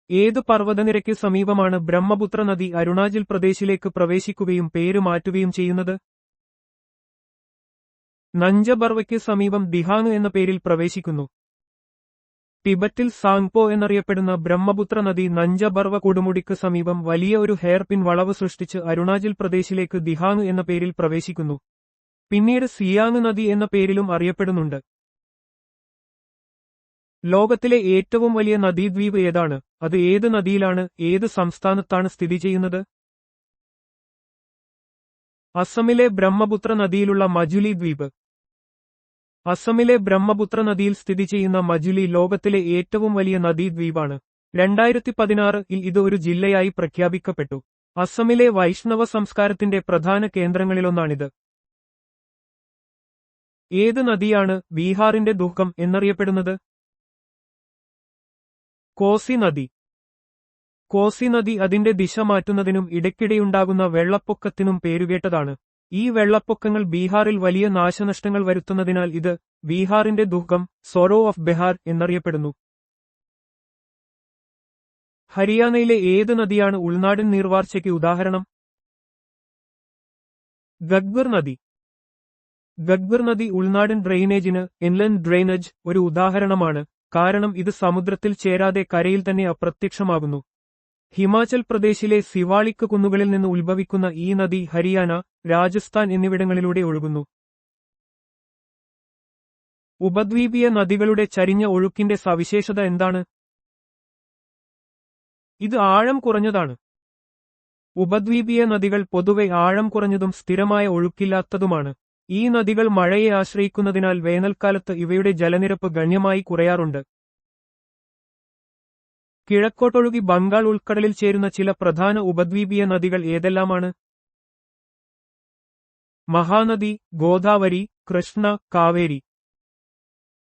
ഏത് പർവ്വതനിരയ്ക്ക് സമീപമാണ് ബ്രഹ്മപുത്ര നദി അരുണാചൽ പ്രദേശിലേക്ക് പ്രവേശിക്കുകയും പേര് മാറ്റുകയും ചെയ്യുന്നത്? നഞ്ചബർവയ്ക്ക് സമീപം ദിഹാങ് എന്ന പേരിൽ പ്രവേശിക്കുന്നു. ടിബറ്റിൽ സാങ്പോ എന്നറിയപ്പെടുന്ന ബ്രഹ്മപുത്ര നദി നഞ്ചബർവ കൊടുമുടിക്ക് സമീപം വലിയ ഒരു ഹെയർപിൻ വളവ് സൃഷ്ടിച്ച് അരുണാചൽ പ്രദേശിലേക്ക് ദിഹാങ് എന്ന പേരിൽ പ്രവേശിക്കുന്നു. പിന്നീട് സിയാങ് നദി എന്ന പേരിലും അറിയപ്പെടുന്നുണ്ട്. ലോകത്തിലെ ഏറ്റവും വലിയ നദീദ്വീപ് ഏതാണ്? അത് ഏത് നദിയിലാണ്, ഏത് സംസ്ഥാനത്താണ് സ്ഥിതി ചെയ്യുന്നത്? അസമിലെ ബ്രഹ്മപുത്ര നദിയിലുള്ള മജുലി ദ്വീപ്. അസമിലെ ബ്രഹ്മപുത്ര നദിയിൽ സ്ഥിതി ചെയ്യുന്ന മജുലി ലോകത്തിലെ ഏറ്റവും വലിയ നദീദ്വീപാണ്. 2016-ൽ ഇത് ഒരു ജില്ലയായി പ്രഖ്യാപിക്കപ്പെട്ടു. അസമിലെ വൈഷ്ണവ സംസ്കാരത്തിന്റെ പ്രധാന കേന്ദ്രങ്ങളിലൊന്നാണിത്. ഏത് നദിയാണ് ബീഹാറിന്റെ ദുഃഖം എന്നറിയപ്പെടുന്നത്? കോസി നദി. കോസി നദി അതിന്റെ ദിശ മാറ്റുന്നതിനും ഇടയ്ക്കിടെയുണ്ടാകുന്ന വെള്ളപ്പൊക്കത്തിനും പേരുകേട്ടതാണ്. ഈ വെള്ളപ്പൊക്കങ്ങൾ ബീഹാറിൽ വലിയ നാശനഷ്ടങ്ങൾ വരുത്തുന്നതിനാൽ ഇത് ബീഹാറിന്റെ ദുഃഖം, സോറോ ഓഫ് ബിഹാർ എന്നറിയപ്പെടുന്നു. ഹരിയാനയിലെ ഏത് നദിയാണ് ഉൾനാടൻ നീർവാർച്ചയ്ക്ക് ഉദാഹരണം? ഗഗ്ഗർ നദി. ഗഗ്ഗർ നദി ഉൾനാടൻ ഡ്രെയിനേജിന് ഇൻലൻഡ് ഡ്രെയിനേജ് ഒരു ഉദാഹരണമാണ്, കാരണം ഇത് സമുദ്രത്തിൽ ചേരാതെ കരയിൽ തന്നെ അപ്രത്യക്ഷമാകുന്നു. ഹിമാചൽ പ്രദേശിലെ സിവാളിക്ക് കുന്നുകളിൽ നിന്ന് ഉത്ഭവിക്കുന്ന ഈ നദി ഹരിയാന, രാജസ്ഥാൻ എന്നിവിടങ്ങളിലൂടെ ഒഴുകുന്നു. ഉപദ്വീപീയ നദികളുടെ ചരിഞ്ഞ ഒഴുക്കിന്റെ സവിശേഷത എന്താണ്? ഇത് ആഴം കുറഞ്ഞതാണ്. ഉപദ്വീപീയ നദികൾ പൊതുവെ ആഴം കുറഞ്ഞതും സ്ഥിരമായ ഒഴുക്കില്ലാത്തതുമാണ്. ഈ നദികൾ മഴയെ ആശ്രയിക്കുന്നതിനാൽ വേനൽക്കാലത്ത് ഇവയുടെ ജലനിരപ്പ് ഗണ്യമായി കുറയാറുണ്ട്. കിഴക്കോട്ടൊഴുകി ബംഗാൾ ഉൾക്കടലിൽ ചേരുന്ന ചില പ്രധാന ഉപദ്വീപീയ നദികൾ ഏതെല്ലാമാണ്? മഹാനദി, ഗോദാവരി, കൃഷ്ണ, കാവേരി.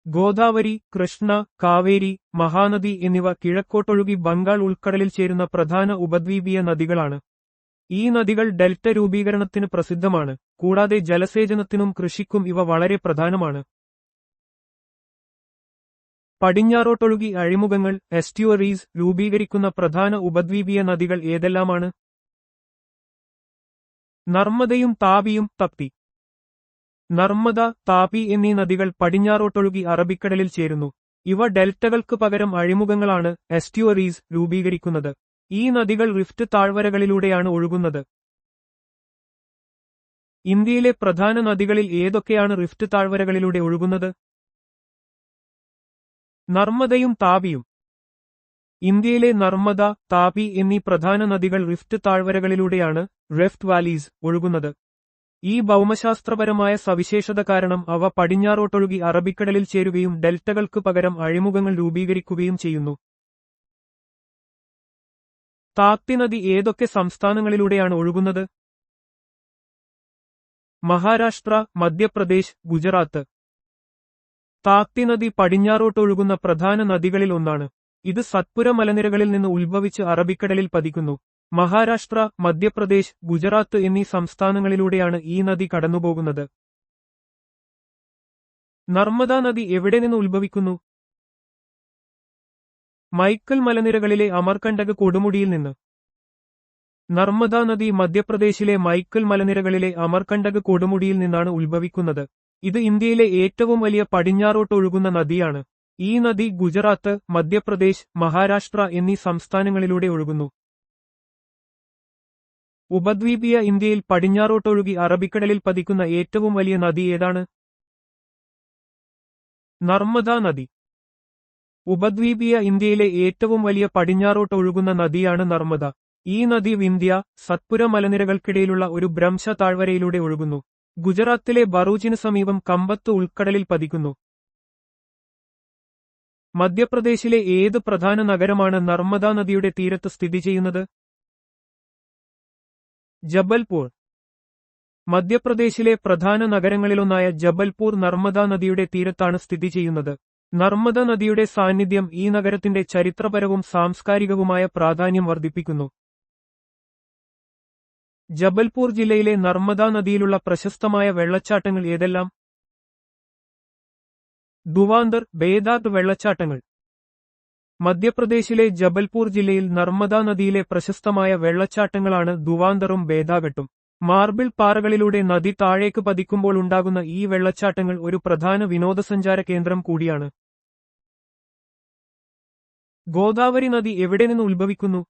ഗോദാവരി, കൃഷ്ണ, കാവേരി, മഹാനദി എന്നിവ കിഴക്കോട്ടൊഴുകി ബംഗാൾ ഉൾക്കടലിൽ ചേരുന്ന പ്രധാന ഉപദ്വീപീയ നദികളാണ്. ഈ നദികൾ ഡെൽറ്റ രൂപീകരണത്തിന് പ്രസിദ്ധമാണ്, കൂടാതെ ജലസേചനത്തിനും കൃഷിക്കും ഇവ വളരെ പ്രധാനമാണ്. പടിഞ്ഞാറോട്ടൊഴുകി അഴിമുഖങ്ങൾ, എസ്റ്റുവറീസ് രൂപീകരിക്കുന്ന പ്രധാന ഉപദ്വീപീയ നദികൾ ഏതെല്ലാമാണ്? നർമ്മദയും താപിയും തപ്തി. നർമ്മദ, താപി എന്നീ നദികൾ പടിഞ്ഞാറോട്ടൊഴുകി അറബിക്കടലിൽ ചേരുന്നു. ഇവ ഡെൽറ്റകൾക്ക് പകരം അഴിമുഖങ്ങളാണ്, എസ്റ്റുവറീസ് രൂപീകരിക്കുന്നത്. ഈ നദികൾ റിഫ്റ്റ് താഴ്വരകളിലൂടെയാണ് ഒഴുകുന്നത്. ഇന്ത്യയിലെ പ്രധാന നദികളിൽ ഏതൊക്കെയാണ് റിഫ്റ്റ് താഴ്വരകളിലൂടെ ഒഴുകുന്നത്? നർമ്മദയും താപിയും. ഇന്ത്യയിലെ നർമ്മദ, താപി എന്നീ പ്രധാന നദികൾ റിഫ്റ്റ് താഴ്വരകളിലൂടെയാണ്, റിഫ്റ്റ് വാലീസ്, ഒഴുകുന്നത്. ഈ ഭൗമശാസ്ത്രപരമായ സവിശേഷത കാരണം അവ പടിഞ്ഞാറോട്ടൊഴുകി അറബിക്കടലിൽ ചേരുകയും ഡെൽറ്റകൾക്ക് പകരം അഴിമുഖങ്ങൾ രൂപീകരിക്കുകയും ചെയ്യുന്നു. താപ്തി നദി ഏതൊക്കെ സംസ്ഥാനങ്ങളിലൂടെയാണ് ഒഴുകുന്നത്? മഹാരാഷ്ട്ര, മധ്യപ്രദേശ്, ഗുജറാത്ത്. താപ്തി നദി പടിഞ്ഞാറോട്ടൊഴുകുന്ന പ്രധാന നദികളിൽ ഒന്നാണ്. ഇത് സത്പുര മലനിരകളിൽ നിന്ന് ഉത്ഭവിച്ച് അറബിക്കടലിൽ പതിക്കുന്നു. മഹാരാഷ്ട്ര, മധ്യപ്രദേശ്, ഗുജറാത്ത് എന്നീ സംസ്ഥാനങ്ങളിലൂടെയാണ് ഈ നദി കടന്നുപോകുന്നത്. നർമ്മദ നദി എവിടെ നിന്ന് ഉത്ഭവിക്കുന്നു? മൈക്കൽ മലനിരകളിലെ അമർകണ്ടക് കൊടുമുടിയിൽ നിന്ന്. നർമ്മദ നദി മധ്യപ്രദേശിലെ മൈക്കൽ മലനിരകളിലെ അമർകണ്ടക് കൊടുമുടിയിൽ നിന്നാണ് ഉത്ഭവിക്കുന്നത്. ഇത് ഇന്ത്യയിലെ ഏറ്റവും വലിയ പടിഞ്ഞാറോട്ടൊഴുകുന്ന നദിയാണ്. ഈ നദി ഗുജറാത്ത്, മധ്യപ്രദേശ്, മഹാരാഷ്ട്ര എന്നീ സംസ്ഥാനങ്ങളിലൂടെ ഒഴുകുന്നു. ഉപദ്വീപീയ ഇന്ത്യയിൽ പടിഞ്ഞാറോട്ടൊഴുകി അറബിക്കടലിൽ പതിക്കുന്ന ഏറ്റവും വലിയ നദി ഏതാണ്? നർമ്മദ നദി. ഉപദ്വീപീയ ഇന്ത്യയിലെ ഏറ്റവും വലിയ പടിഞ്ഞാറോട്ടൊഴുകുന്ന നദിയാണ് നർമ്മദ. ഈ നദി വിന്ധ്യ, സത്പുര മലനിരകൾക്കിടയിലുള്ള ഒരു ഭ്രംശ താഴ്വരയിലൂടെ ഒഴുകുന്നു. ഗുജറാത്തിലെ ബറൂച്ചിന് സമീപം കമ്പത്ത് ഉൾക്കടലിൽ പതിക്കുന്നു. മധ്യപ്രദേശിലെ ഏത് പ്രധാന നഗരമാണ് നർമ്മദ നദിയുടെ തീരത്ത് സ്ഥിതി ചെയ്യുന്നത്? ജബൽപൂർ. മധ്യപ്രദേശിലെ പ്രധാന നഗരങ്ങളിലൊന്നായ ജബൽപൂർ നർമ്മദ നദിയുടെ തീരത്താണ് സ്ഥിതി ചെയ്യുന്നത്. നർമ്മദ നദിയുടെ സാന്നിധ്യം ഈ നഗരത്തിന്റെ ചരിത്രപരവും സാംസ്കാരികവുമായ പ്രാധാന്യം വർദ്ധിപ്പിക്കുന്നു. ജബൽപൂർ ജില്ലയിലെ നർമ്മദ നദിയിലുള്ള പ്രശസ്തമായ വെള്ളച്ചാട്ടങ്ങൾ ഏതെല്ലാം? ദുവാന്തർ, ബേദാത് വെള്ളച്ചാട്ടങ്ങൾ. മധ്യപ്രദേശിലെ ജബൽപൂർ ജില്ലയിൽ നർമ്മദാ നദിയിലെ പ്രശസ്തമായ വെള്ളച്ചാട്ടങ്ങളാണ് ദുവാന്തറും ബേധാഘട്ടും. മാർബിൾ പാറകളിലൂടെ നദി താഴേക്ക് പതിക്കുമ്പോൾ ഉണ്ടാകുന്ന ഈ വെള്ളച്ചാട്ടങ്ങൾ ഒരു പ്രധാന വിനോദസഞ്ചാര കേന്ദ്രം കൂടിയാണ്. ഗോദാവരി നദി എവിടെ നിന്ന് ഉത്ഭവിക്കുന്നു?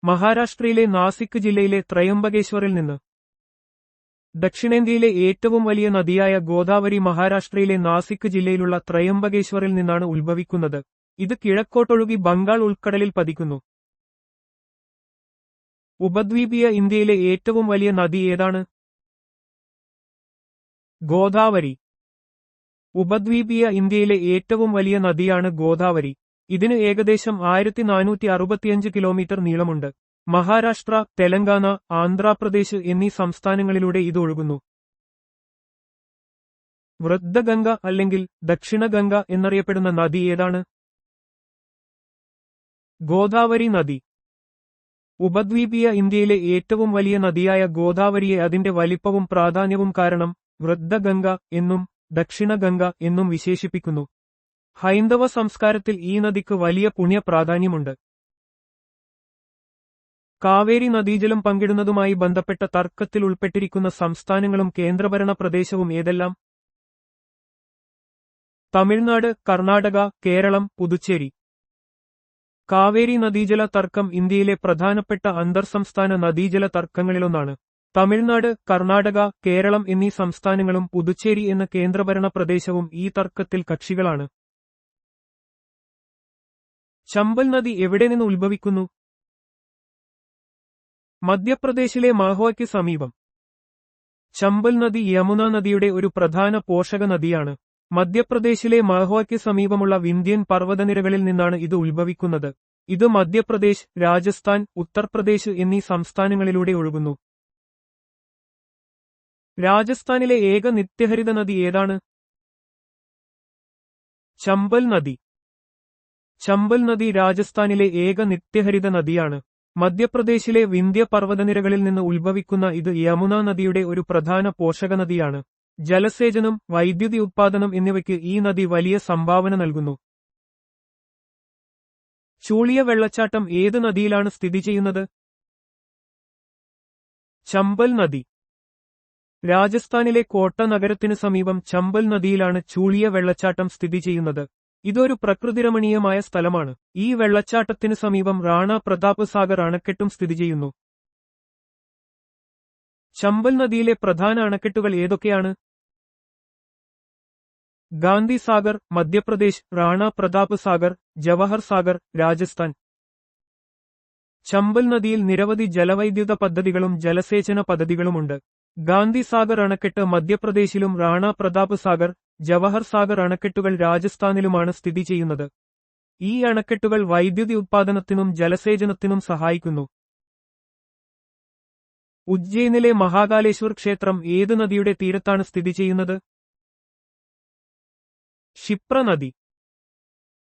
മഹാരാഷ്ട്രയിലെ നാസിക് ജില്ലയിലെ ത്രയംബകേശ്വറിൽ നിന്ന്. ദക്ഷിണേന്ത്യയിലെ ഏറ്റവും വലിയ നദിയായ ഗോദാവരി മഹാരാഷ്ട്രയിലെ നാസിക് ജില്ലയിലുള്ള ത്രയംബകേശ്വറിൽ നിന്നാണ് ഉത്ഭവിക്കുന്നത്. ഇത് കിഴക്കോട്ടൊഴുകി ബംഗാൾ ഉൾക്കടലിൽ പതിക്കുന്നു. ഉപദ്വീപീയ ഇന്ത്യയിലെ ഏറ്റവും വലിയ നദി ഏതാണ്? ഗോദാവരി. ഉപദ്വീപീയ ഇന്ത്യയിലെ ഏറ്റവും വലിയ നദിയാണ് ഗോദാവരി. ഇതിന് ഏകദേശം 1465 കിലോമീറ്റർ നീളമുണ്ട്. മഹാരാഷ്ട്ര, തെലങ്കാന, ആന്ധ്രാപ്രദേശ് എന്നീ സംസ്ഥാനങ്ങളിലൂടെ ഇത് ഒഴുകുന്നു. വൃദ്ധഗംഗ അല്ലെങ്കിൽ ദക്ഷിണ ഗംഗ എന്നറിയപ്പെടുന്ന നദി ഏതാണ്? ഗോദാവരി നദി. ഉപദ്വീപീയ ഇന്ത്യയിലെ ഏറ്റവും വലിയ നദിയായ ഗോദാവരിയെ അതിന്റെ വലിപ്പവും പ്രാധാന്യവും കാരണം വൃദ്ധഗംഗ എന്നും ദക്ഷിണ ഗംഗ എന്നും വിശേഷിപ്പിക്കുന്നു. ഹൈന്ദവ സംസ്കാരത്തിൽ ഈ നദിക്ക് വലിയ പുണ്യ പ്രാധാന്യമുണ്ട്. കാവേരി നദീജലം പങ്കിടുന്നതുമായി ബന്ധപ്പെട്ട തർക്കത്തിൽ ഉൾപ്പെട്ടിരിക്കുന്ന സംസ്ഥാനങ്ങളും കേന്ദ്രഭരണ പ്രദേശവും ഏതെല്ലാം? തമിഴ്നാട്, കർണാടക, കേരളം, പുതുച്ചേരി. കാവേരി നദീജല തർക്കം ഇന്ത്യയിലെ പ്രധാനപ്പെട്ട അന്തർസംസ്ഥാന നദീജല തർക്കങ്ങളിലൊന്നാണ്. തമിഴ്നാട്, കർണാടക, കേരളം എന്നീ സംസ്ഥാനങ്ങളും പുതുച്ചേരി എന്ന കേന്ദ്രഭരണ പ്രദേശവും ഈ തർക്കത്തിൽ കക്ഷികളാണ്. ചമ്പൽ നദി എവിടെ നിന്ന് ഉത്ഭവിക്കുന്നു? മധ്യപ്രദേശിലെ മാഹോയ്ക്ക് സമീപം. ചമ്പൽ നദി യമുന നദിയുടെ ഒരു പ്രധാന പോഷക നദിയാണ്. മധ്യപ്രദേശിലെ മാഹോയ്ക്ക് സമീപമുള്ള വിന്ധ്യൻ പർവ്വതനിരകളിൽ നിന്നാണ് ഇത് ഉത്ഭവിക്കുന്നത്. ഇത് മധ്യപ്രദേശ്, രാജസ്ഥാൻ, ഉത്തർപ്രദേശ് എന്നീ സംസ്ഥാനങ്ങളിലൂടെ ഒഴുകുന്നു. രാജസ്ഥാനിലെ ഏക നിത്യഹരിത നദി ഏതാണ്? ചമ്പൽ നദി. ചമ്പൽ നദി രാജസ്ഥാനിലെ ഏക നിത്യഹരിത നദിയാണ്. മധ്യപ്രദേശിലെ വിന്ധ്യ പർവ്വതനിരകളിൽ നിന്ന് ഉത്ഭവിക്കുന്ന ഇത് യമുന നദിയുടെ ഒരു പ്രധാന പോഷക നദിയാണ്. ജലസേചനം, വൈദ്യുതി ഉത്പാദനം എന്നിവയ്ക്ക് ഈ നദി വലിയ സംഭാവന നൽകുന്നു. ചൂളിയ വെള്ളച്ചാട്ടം ഏത് നദിയിലാണ് സ്ഥിതി ചെയ്യുന്നത്? ചമ്പൽ നദി. രാജസ്ഥാനിലെ കോട്ട നഗരത്തിനു സമീപം ചമ്പൽ നദിയിലാണ് ചൂളിയ വെള്ളച്ചാട്ടം സ്ഥിതി ചെയ്യുന്നത്. ഇതൊരു പ്രകൃതിരമണീയമായ സ്ഥലമാണ്. ഈ വെള്ളച്ചാട്ടത്തിനു സമീപം റാണ പ്രതാപ് സാഗർ അണക്കെട്ടും സ്ഥിതി ചെയ്യുന്നു. ചമ്പൽ നദിയിലെ പ്രധാന അണക്കെട്ടുകൾ ഏതൊക്കെയാണ്? ഗാന്ധി സാഗർ, മധ്യപ്രദേശ്, റാണ പ്രതാപ് സാഗർ, ജവഹർ സാഗർ, രാജസ്ഥാൻ. ചമ്പൽ നദിയിൽ നിരവധി ജലവൈദ്യുത പദ്ധതികളും ജലസേചന പദ്ധതികളുമുണ്ട്. ഗാന്ധി സാഗർ അണക്കെട്ട് മധ്യപ്രദേശിലും റാണ പ്രതാപ് സാഗർ, ജവഹർ സാഗർ അണക്കെട്ടുകൾ രാജസ്ഥാനിലുമാണ് സ്ഥിതി ചെയ്യുന്നത്. ഈ അണക്കെട്ടുകൾ വൈദ്യുതി ഉത്പാദനത്തിനും ജലസേചനത്തിനും സഹായിക്കുന്നു. ഉജ്ജയിനിലെ മഹാകാലേശ്വർ ക്ഷേത്രം ഏത് നദിയുടെ തീരത്താണ് സ്ഥിതി ചെയ്യുന്നത്? ക്ഷിപ്ര നദി.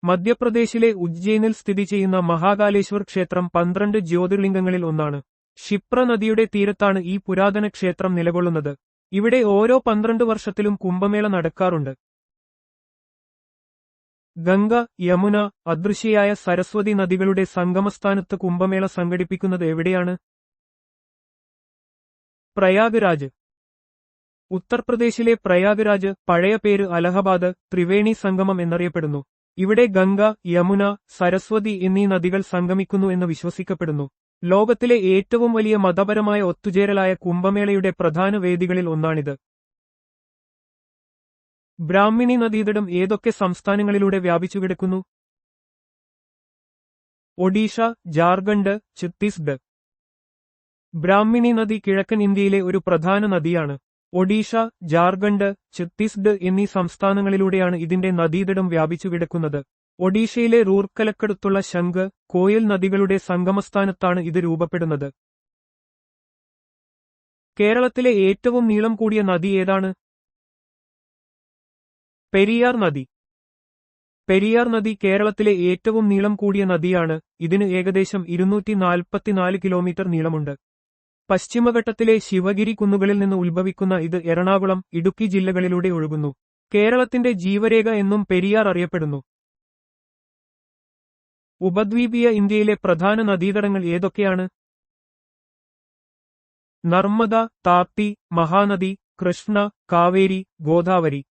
മധ്യപ്രദേശിലെ ഉജ്ജയിനിൽ സ്ഥിതി ചെയ്യുന്ന മഹാകാലേശ്വർ ക്ഷേത്രം 12 ജ്യോതിർലിംഗങ്ങളിൽ ഒന്നാണ്. ക്ഷിപ്ര നദിയുടെ തീരത്താണ് ഈ പുരാതന ക്ഷേത്രം നിലകൊള്ളുന്നത്. ഇവിടെ ഓരോ 12 വർഷത്തിലും കുംഭമേള നടക്കാറുണ്ട്. ഗംഗ, യമുന, അദൃശ്യയായ സരസ്വതി നദികളുടെ സംഗമസ്ഥാനത്ത് കുംഭമേള സംഘടിപ്പിക്കുന്നത് എവിടെയാണ്? പ്രയാഗ്രാജ്. ഉത്തർപ്രദേശിലെ പ്രയാഗ്രാജ്, പഴയ പേര് അലഹബാദ്, ത്രിവേണി സംഗമം എന്നറിയപ്പെടുന്നു. ഇവിടെ ഗംഗ, യമുന, സരസ്വതി എന്നീ നദികൾ സംഗമിക്കുന്നു എന്ന് വിശ്വസിക്കപ്പെടുന്നു. ലോകത്തിലെ ഏറ്റവും വലിയ മതപരമായ ഒത്തുചേരലായ കുംഭമേളയുടെ പ്രധാന വേദികളിൽ ഒന്നാണിത്. ബ്രാഹ്മിണി നദീതടം ഏതൊക്കെ സംസ്ഥാനങ്ങളിലൂടെ വ്യാപിച്ചുകിടക്കുന്നു? ഒഡീഷ, ജാർഖണ്ഡ്, ഛത്തീസ്ഗഡ്. ബ്രാഹ്മിണി നദി കിഴക്കൻ ഇന്ത്യയിലെ ഒരു പ്രധാന നദിയാണ്. ഒഡീഷ, ജാർഖണ്ഡ്, ഛത്തീസ്ഗഡ് എന്നീ സംസ്ഥാനങ്ങളിലൂടെയാണ് ഇതിന്റെ നദീതടം വ്യാപിച്ചുകിടക്കുന്നത്. ഒഡീഷയിലെ റൂർക്കലക്കടുത്തുള്ള ശംഖ്, കോയൽ നദികളുടെ സംഗമസ്ഥാനത്താണ് ഇത് രൂപപ്പെടുന്നത്. കേരളത്തിലെ ഏറ്റവും നീളം കൂടിയ നദി ഏതാണ്? പെരിയാർ നദി. പെരിയാർ നദി കേരളത്തിലെ ഏറ്റവും നീളം കൂടിയ നദിയാണ്. ഇതിന് ഏകദേശം 244 കിലോമീറ്റർ നീളമുണ്ട്. പശ്ചിമഘട്ടത്തിലെ ശിവഗിരി കുന്നുകളിൽ നിന്ന് ഉത്ഭവിക്കുന്ന ഇത് എറണാകുളം, ഇടുക്കി ജില്ലകളിലൂടെ ഒഴുകുന്നു. കേരളത്തിന്റെ ജീവരേഖ എന്നും പെരിയാർ അറിയപ്പെടുന്നു. ഉപദ്വീപീയ ഇന്ത്യയിലെ പ്രധാന നദീതടങ്ങൾ ഏതൊക്കെയാണ്? നർമ്മദ, താപ്തി, മഹാനദി, കൃഷ്ണ, കാവേരി, ഗോദാവരി.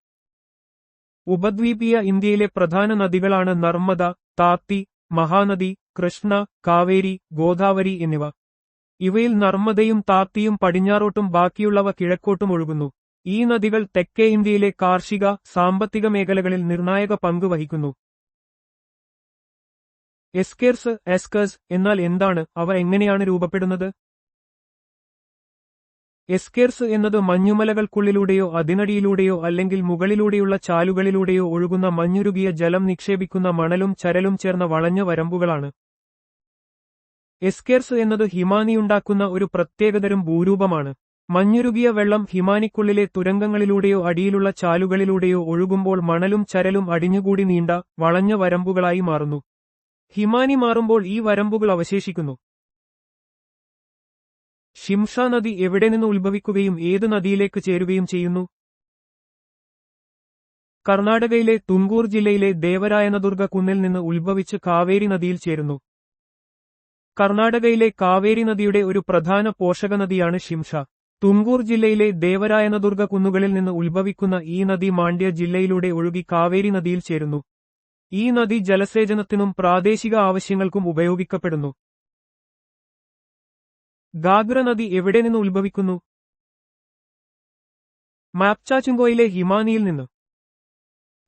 ഉപദ്വീപീയ ഇന്ത്യയിലെ പ്രധാന നദികളാണ് നർമ്മദ, താപ്തി, മഹാനദി, കൃഷ്ണ, കാവേരി, ഗോദാവരി എന്നിവ. ഇവയിൽ നർമ്മദയും താപ്തിയും പടിഞ്ഞാറോട്ടും ബാക്കിയുള്ളവ കിഴക്കോട്ടും ഒഴുകുന്നു. ഈ നദികൾ തെക്കേ ഇന്ത്യയിലെ കാർഷിക, സാമ്പത്തിക മേഖലകളിൽ നിർണായക പങ്ക് വഹിക്കുന്നു. എസ്കേഴ്സ് എന്നാൽ എന്താണ്, അവ എങ്ങനെയാണ് രൂപപ്പെടുന്നത്? എസ്കേർസ് എന്നത് മഞ്ഞുമലകൾക്കുള്ളിലൂടെയോ അതിനടിയിലൂടെയോ അല്ലെങ്കിൽ മുകളിലൂടെയുള്ള ചാലുകളിലൂടെയോ ഒഴുകുന്ന മഞ്ഞുരുകിയ ജലം നിക്ഷേപിക്കുന്ന മണലും ചരലും ചേർന്ന വളഞ്ഞ വരമ്പുകളാണ്. എസ്കേർസ് എന്നത് ഹിമാനിയുണ്ടാക്കുന്ന ഒരു പ്രത്യേകതരം ഭൂരൂപമാണ്. മഞ്ഞുരുകിയ വെള്ളം ഹിമാനിക്കുള്ളിലെ തുരങ്കങ്ങളിലൂടെയോ അടിയിലുള്ള ചാലുകളിലൂടെയോ ഒഴുകുമ്പോൾ മണലും ചരലും അടിഞ്ഞുകൂടി നീണ്ട, വളഞ്ഞ വരമ്പുകളായി മാറുന്നു. ഹിമാനി മാറുമ്പോൾ ഈ വരമ്പുകൾ അവശേഷിക്കുന്നു. ഷിംഷ നദി എവിടെ നിന്ന് ഉത്ഭവിക്കുകയും ഏത് നദിയിലേക്ക് ചേരുകയും ചെയ്യുന്നു? കർണാടകയിലെ തുംകൂർ ജില്ലയിലെ ദേവരായനദുർഗ കുന്നിൽ നിന്ന് ഉത്ഭവിച്ച് കാവേരി നദിയിൽ ചേരുന്നു. കർണാടകയിലെ കാവേരി നദിയുടെ ഒരു പ്രധാന പോഷകനദിയാണ് ഷിംഷ. തുംകൂർ ജില്ലയിലെ ദേവരായനദുർഗ കുന്നുകളിൽ നിന്ന് ഉത്ഭവിക്കുന്ന ഈ നദി മാണ്ഡ്യ ജില്ലയിലൂടെ ഒഴുകി കാവേരി നദിയിൽ ചേരുന്നു. ഈ നദി ജലസേചനത്തിനും പ്രാദേശിക ആവശ്യങ്ങൾക്കും ഉപയോഗിക്കപ്പെടുന്നു. ഗാഗ്ര നദി എവിടെ നിന്ന് ഉത്ഭവിക്കുന്നു? മാപ്ചാചുങ്കോയിലെ ഹിമാനിയിൽ നിന്ന്.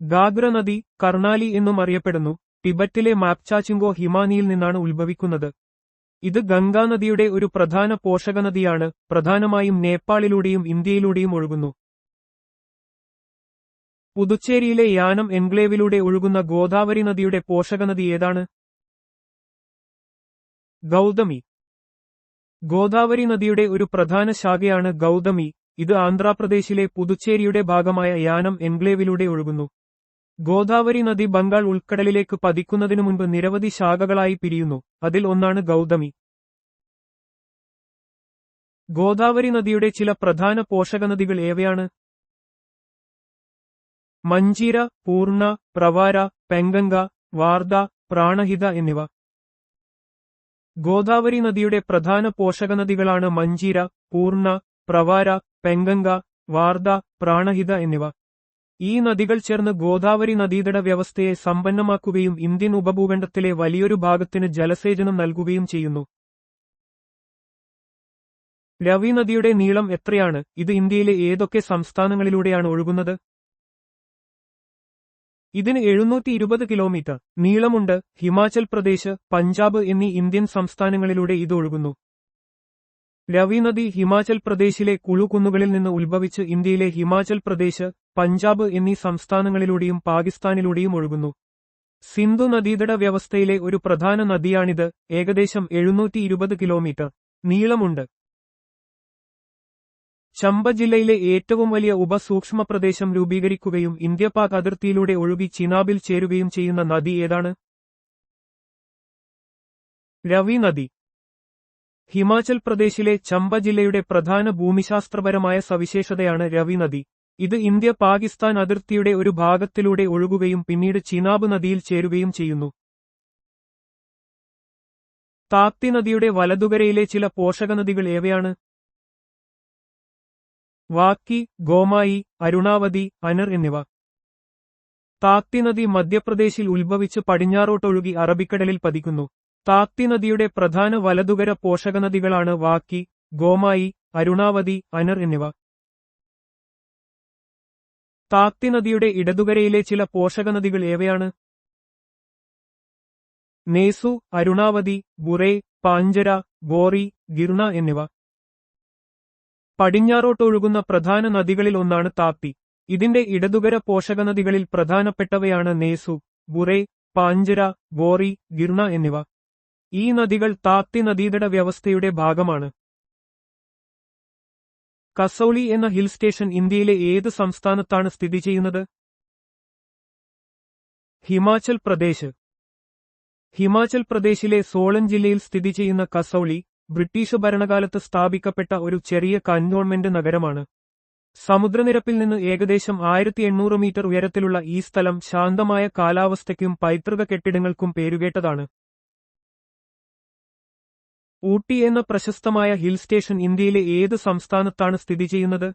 ഗാഗ്ര നദി കർണാലി എന്നും അറിയപ്പെടുന്നു. ടിബറ്റിലെ മാപ്ചാചുങ്കോ ഹിമാനിയിൽ നിന്നാണ് ഉത്ഭവിക്കുന്നത്. ഇത് ഗംഗാനദിയുടെ ഒരു പ്രധാന പോഷകനദിയാണ്, പ്രധാനമായും നേപ്പാളിലൂടെയും ഇന്ത്യയിലൂടെയും ഒഴുകുന്നു. പുതുച്ചേരിയിലെ യാനം എൻക്ലേവിലൂടെ ഒഴുകുന്ന ഗോദാവരി നദിയുടെ പോഷകനദി ഏതാണ്? ഗൗതമി. ഗോദാവരി നദിയുടെ ഒരു പ്രധാന ശാഖയാണ് ഗൗതമി. ഇത് ആന്ധ്രാപ്രദേശിലെ പുതുച്ചേരിയുടെ ഭാഗമായ യാനം എൻക്ലേവിലൂടെ ഒഴുകുന്നു. ഗോദാവരി നദി ബംഗാൾ ഉൾക്കടലിലേക്ക് പതിക്കുന്നതിനു മുൻപ് നിരവധി ശാഖകളായി പിരിയുന്നു. അതിൽ ഒന്നാണ് ഗൗതമി. ഗോദാവരി നദിയുടെ ചില പ്രധാന പോഷകനദികൾ ഏവയാണ്? മഞ്ചീര, പൂർണ, പ്രവാര, പെങ്കങ്ക, വാർധ, പ്രാണഹിത എന്നിവ. ഗോദാവരി നദിയുടെ പ്രധാന പോഷകനദികളാണ് മഞ്ചീര, പൂർണ, പ്രവാര, പെങ്കങ്ക, വാർധ, പ്രാണഹിത എന്നിവ. ഈ നദികൾ ചേർന്ന് ഗോദാവരി നദീതട വ്യവസ്ഥയെ സമ്പന്നമാക്കുകയും ഇന്ത്യൻ ഉപഭൂഖണ്ഡത്തിലെ വലിയൊരു ഭാഗത്തിന് ജലസേചനം നൽകുകയും ചെയ്യുന്നു. രവി നദിയുടെ നീളം എത്രയാണ്? ഇത് ഇന്ത്യയിലെ ഏതൊക്കെ സംസ്ഥാനങ്ങളിലൂടെയാണ് ഒഴുകുന്നത്? ഇതിന് 720 കിലോമീറ്റർ നീളമുണ്ട്. ഹിമാചൽ പ്രദേശ്, പഞ്ചാബ് എന്നീ ഇന്ത്യൻ സംസ്ഥാനങ്ങളിലൂടെ ഇത് ഒഴുകുന്നു. രവി നദി ഹിമാചൽ പ്രദേശിലെ കുളു കുന്നുകളിൽ നിന്ന് ഉത്ഭവിച്ച് ഇന്ത്യയിലെ ഹിമാചൽ പ്രദേശ്, പഞ്ചാബ് എന്നീ സംസ്ഥാനങ്ങളിലൂടെയും പാകിസ്ഥാനിലൂടെയും ഒഴുകുന്നു. സിന്ധു നദീതട വ്യവസ്ഥയിലെ ഒരു പ്രധാന നദിയാണിത്. ഏകദേശം 720 കിലോമീറ്റർ നീളമുണ്ട്. ചമ്പ ജില്ലയിലെ ഏറ്റവും വലിയ ഉപസൂക്ഷ്മ പ്രദേശം രൂപീകരിക്കുകയും ഇന്ത്യ-പാക് അതിർത്തിയിലൂടെ ഒഴുകി ചിനാബിൽ ചേരുകയും ചെയ്യുന്ന നദി ഏതാണ്? രവി നദി. ഹിമാചൽ പ്രദേശിലെ ചമ്പ ജില്ലയുടെ പ്രധാന ഭൂമിശാസ്ത്രപരമായ സവിശേഷതയാണ് രവി നദി. ഇത് ഇന്ത്യ-പാകിസ്ഥാൻ അതിർത്തിയുടെ ഒരു ഭാഗത്തിലൂടെ ഒഴുകുകയും പിന്നീട് ചിനാബ് നദിയിൽ ചേരുകയും ചെയ്യുന്നു. താപ്തി നദിയുടെ വലതുകരയിലെ ചില പോഷകനദികൾ ഏവയാണ്? വാക്കി, ഗോമായി, അരുണാവതി, അനർ എന്നിവ. താപ്തി നദി മധ്യപ്രദേശിൽ ഉത്ഭവിച്ച് പടിഞ്ഞാറോട്ടൊഴുകി അറബിക്കടലിൽ പതിക്കുന്നു. താപ്തി നദിയുടെ പ്രധാന വലതുകര പോഷകനദികളാണ് വാക്കി, ഗോമായി, അരുണാവതി, അനർ എന്നിവ. താപ്തി നദിയുടെ ഇടതുകരയിലെ ചില പോഷകനദികൾ ഏവയാണ്? നേസു, അരുണാവതി, ബുറേ, പാഞ്ചര, ബോറി, ഗിർണ എന്നിവ. പടിഞ്ഞാറോട്ടൊഴുകുന്ന പ്രധാന നദികളിൽ ഒന്നാണ് താപ്തി. ഇതിന്റെ ഇടതുകര പോഷകനദികളിൽ പ്രധാനപ്പെട്ടവയാണ് നേസു, ബുറേ, പാഞ്ചര, ബോറി, ഗിർണ എന്നിവ. ഈ നദികൾ താപ്തി നദീതട വ്യവസ്ഥയുടെ ഭാഗമാണ്. കസൗളി എന്ന ഹിൽ സ്റ്റേഷൻ ഇന്ത്യയിലെ ഏത് സംസ്ഥാനത്താണ് സ്ഥിതി ചെയ്യുന്നത്? ഹിമാചൽ പ്രദേശ്. ഹിമാചൽ പ്രദേശിലെ സോളൻ ജില്ലയിൽ സ്ഥിതി ചെയ്യുന്ന കസൗളി ബ്രിട്ടീഷ് ഭരണകാലത്ത് സ്ഥാപിക്കപ്പെട്ട ഒരു ചെറിയ കന്റോൺമെന്റ് നഗരമാണ്. സമുദ്രനിരപ്പിൽ നിന്ന് ഏകദേശം 1800 മീറ്റർ ഉയരത്തിലുള്ള ഈ സ്ഥലം ശാന്തമായ കാലാവസ്ഥയ്ക്കും പൈതൃക കെട്ടിടങ്ങൾക്കും പേരുകേട്ടതാണ്. ഊട്ടി എന്ന പ്രശസ്തമായ ഹിൽ സ്റ്റേഷൻ ഇന്ത്യയിലെ ഏത് സംസ്ഥാനത്താണ് സ്ഥിതി ചെയ്യുന്നത്?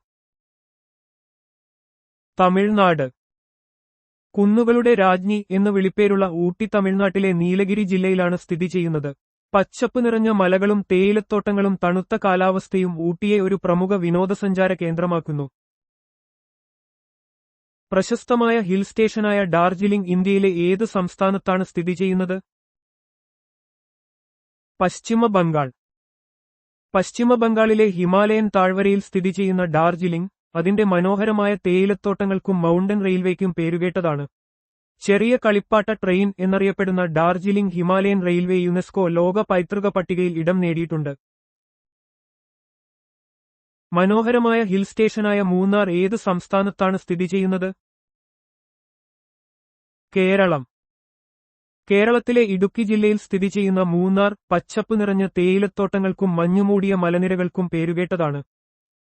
തമിഴ്നാട്. കുന്നുകളുടെ രാജ്ഞി എന്ന് വിളിപ്പേരുള്ള ഊട്ടി തമിഴ്നാട്ടിലെ നീലഗിരി ജില്ലയിലാണ് സ്ഥിതി ചെയ്യുന്നത്. പച്ചപ്പ് നിറഞ്ഞ മലകളും തേയിലത്തോട്ടങ്ങളും തണുത്ത കാലാവസ്ഥയും ഊട്ടിയെ ഒരു പ്രമുഖ വിനോദസഞ്ചാര കേന്ദ്രമാക്കുന്നു. പ്രശസ്തമായ ഹിൽ സ്റ്റേഷനായ ഡാർജിലിംഗ് ഇന്ത്യയിലെ ഏത് സംസ്ഥാനത്താണ് സ്ഥിതി ചെയ്യുന്നത്? പശ്ചിമ ബംഗാൾ. പശ്ചിമ ബംഗാളിലെ ഹിമാലയൻ താഴ്വരയിൽ സ്ഥിതി ചെയ്യുന്ന ഡാർജിലിംഗ് അതിന്റെ മനോഹരമായ തേയിലത്തോട്ടങ്ങൾക്കും മൗണ്ടൻ റെയിൽവേക്കും പേരുകേട്ടതാണ്. ചെറിയ കളിപ്പാട്ട ട്രെയിൻ എന്നറിയപ്പെടുന്ന ഡാർജിലിംഗ് ഹിമാലയൻ റെയിൽവേ യുനെസ്കോ ലോക പൈതൃക പട്ടികയിൽ ഇടം നേടിയിട്ടുണ്ട്. മനോഹരമായ ഹിൽ സ്റ്റേഷനായ മൂന്നാർ ഏത് സംസ്ഥാനത്താണ് സ്ഥിതി ചെയ്യുന്നത്? കേരളം. കേരളത്തിലെ ഇടുക്കി ജില്ലയിൽ സ്ഥിതി ചെയ്യുന്ന മൂന്നാർ പച്ചപ്പ് നിറഞ്ഞ തേയിലത്തോട്ടങ്ങൾക്കും മഞ്ഞുമൂടിയ മലനിരകൾക്കും പേരുകേട്ടതാണ്.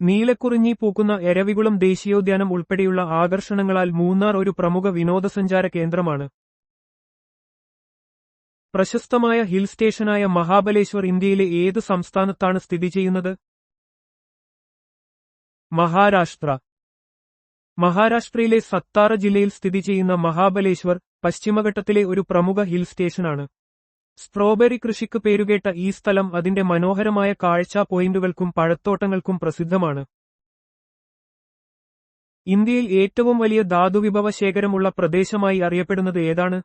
നീലക്കുറിഞ്ഞി പൂക്കുന്ന എരവികുളം ദേശീയോദ്യാനം ഉൾപ്പെടെയുള്ള ആകർഷണങ്ങളാൽ മൂന്നാർ ഒരു പ്രമുഖ വിനോദസഞ്ചാര കേന്ദ്രമാണ്. പ്രശസ്തമായ ഹിൽ സ്റ്റേഷനായ മഹാബലേശ്വർ ഇന്ത്യയിലെ ഏത് സംസ്ഥാനത്താണ് സ്ഥിതി ചെയ്യുന്നത്? മഹാരാഷ്ട്ര. മഹാരാഷ്ട്രയിലെ സത്താറ ജില്ലയിൽ സ്ഥിതി ചെയ്യുന്ന മഹാബലേശ്വർ പശ്ചിമഘട്ടത്തിലെ ഒരു പ്രമുഖ ഹിൽ സ്റ്റേഷനാണ്. സ്ട്രോബെറി കൃഷിക്ക് പേരുകേട്ട ഈ സ്ഥലം അതിന്റെ മനോഹരമായ കാഴ്ചാ പോയിന്റുകൾക്കും പഴത്തോട്ടങ്ങൾക്കും പ്രസിദ്ധമാണ്. ഇന്ത്യയിൽ ഏറ്റവും വലിയ ധാതുവിഭവ ശേഖരമുള്ള പ്രദേശമായി അറിയപ്പെടുന്നത് ഏതാണ്?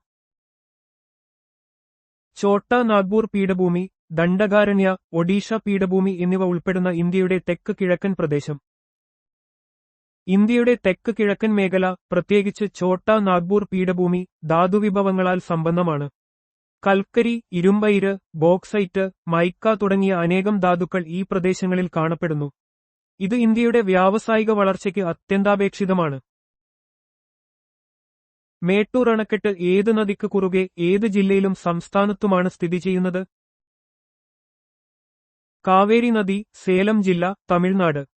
ഛോട്ടാ നാഗ്പൂർ പീഠഭൂമി, ദണ്ഡകാരണ്യ, ഒഡീഷ പീഠഭൂമി എന്നിവ ഉൾപ്പെടുന്ന ഇന്ത്യയുടെ തെക്ക് കിഴക്കൻ പ്രദേശം. ഇന്ത്യയുടെ തെക്ക് കിഴക്കൻ മേഖല, പ്രത്യേകിച്ച് ഛോട്ടാ നാഗ്പൂർ പീഠഭൂമി, ധാതുവിഭവങ്ങളാൽ സമ്പന്നമാണ്. കൽക്കരി, ഇരുമ്പയിര്, ബോക്സൈറ്റ്, മൈക്ക തുടങ്ങിയ അനേകം ധാതുക്കൾ ഈ പ്രദേശങ്ങളിൽ കാണപ്പെടുന്നു. ഇത് ഇന്ത്യയുടെ വ്യാവസായിക വളർച്ചയ്ക്ക് അത്യന്താപേക്ഷിതമാണ്. മേട്ടൂർ അണക്കെട്ട് ഏത് നദിക്ക് കുറുകെ ഏത് ജില്ലയിലും സംസ്ഥാനത്തുമാണ് സ്ഥിതി ചെയ്യുന്നത്? കാവേരി നദി, സേലം ജില്ല, തമിഴ്നാട്.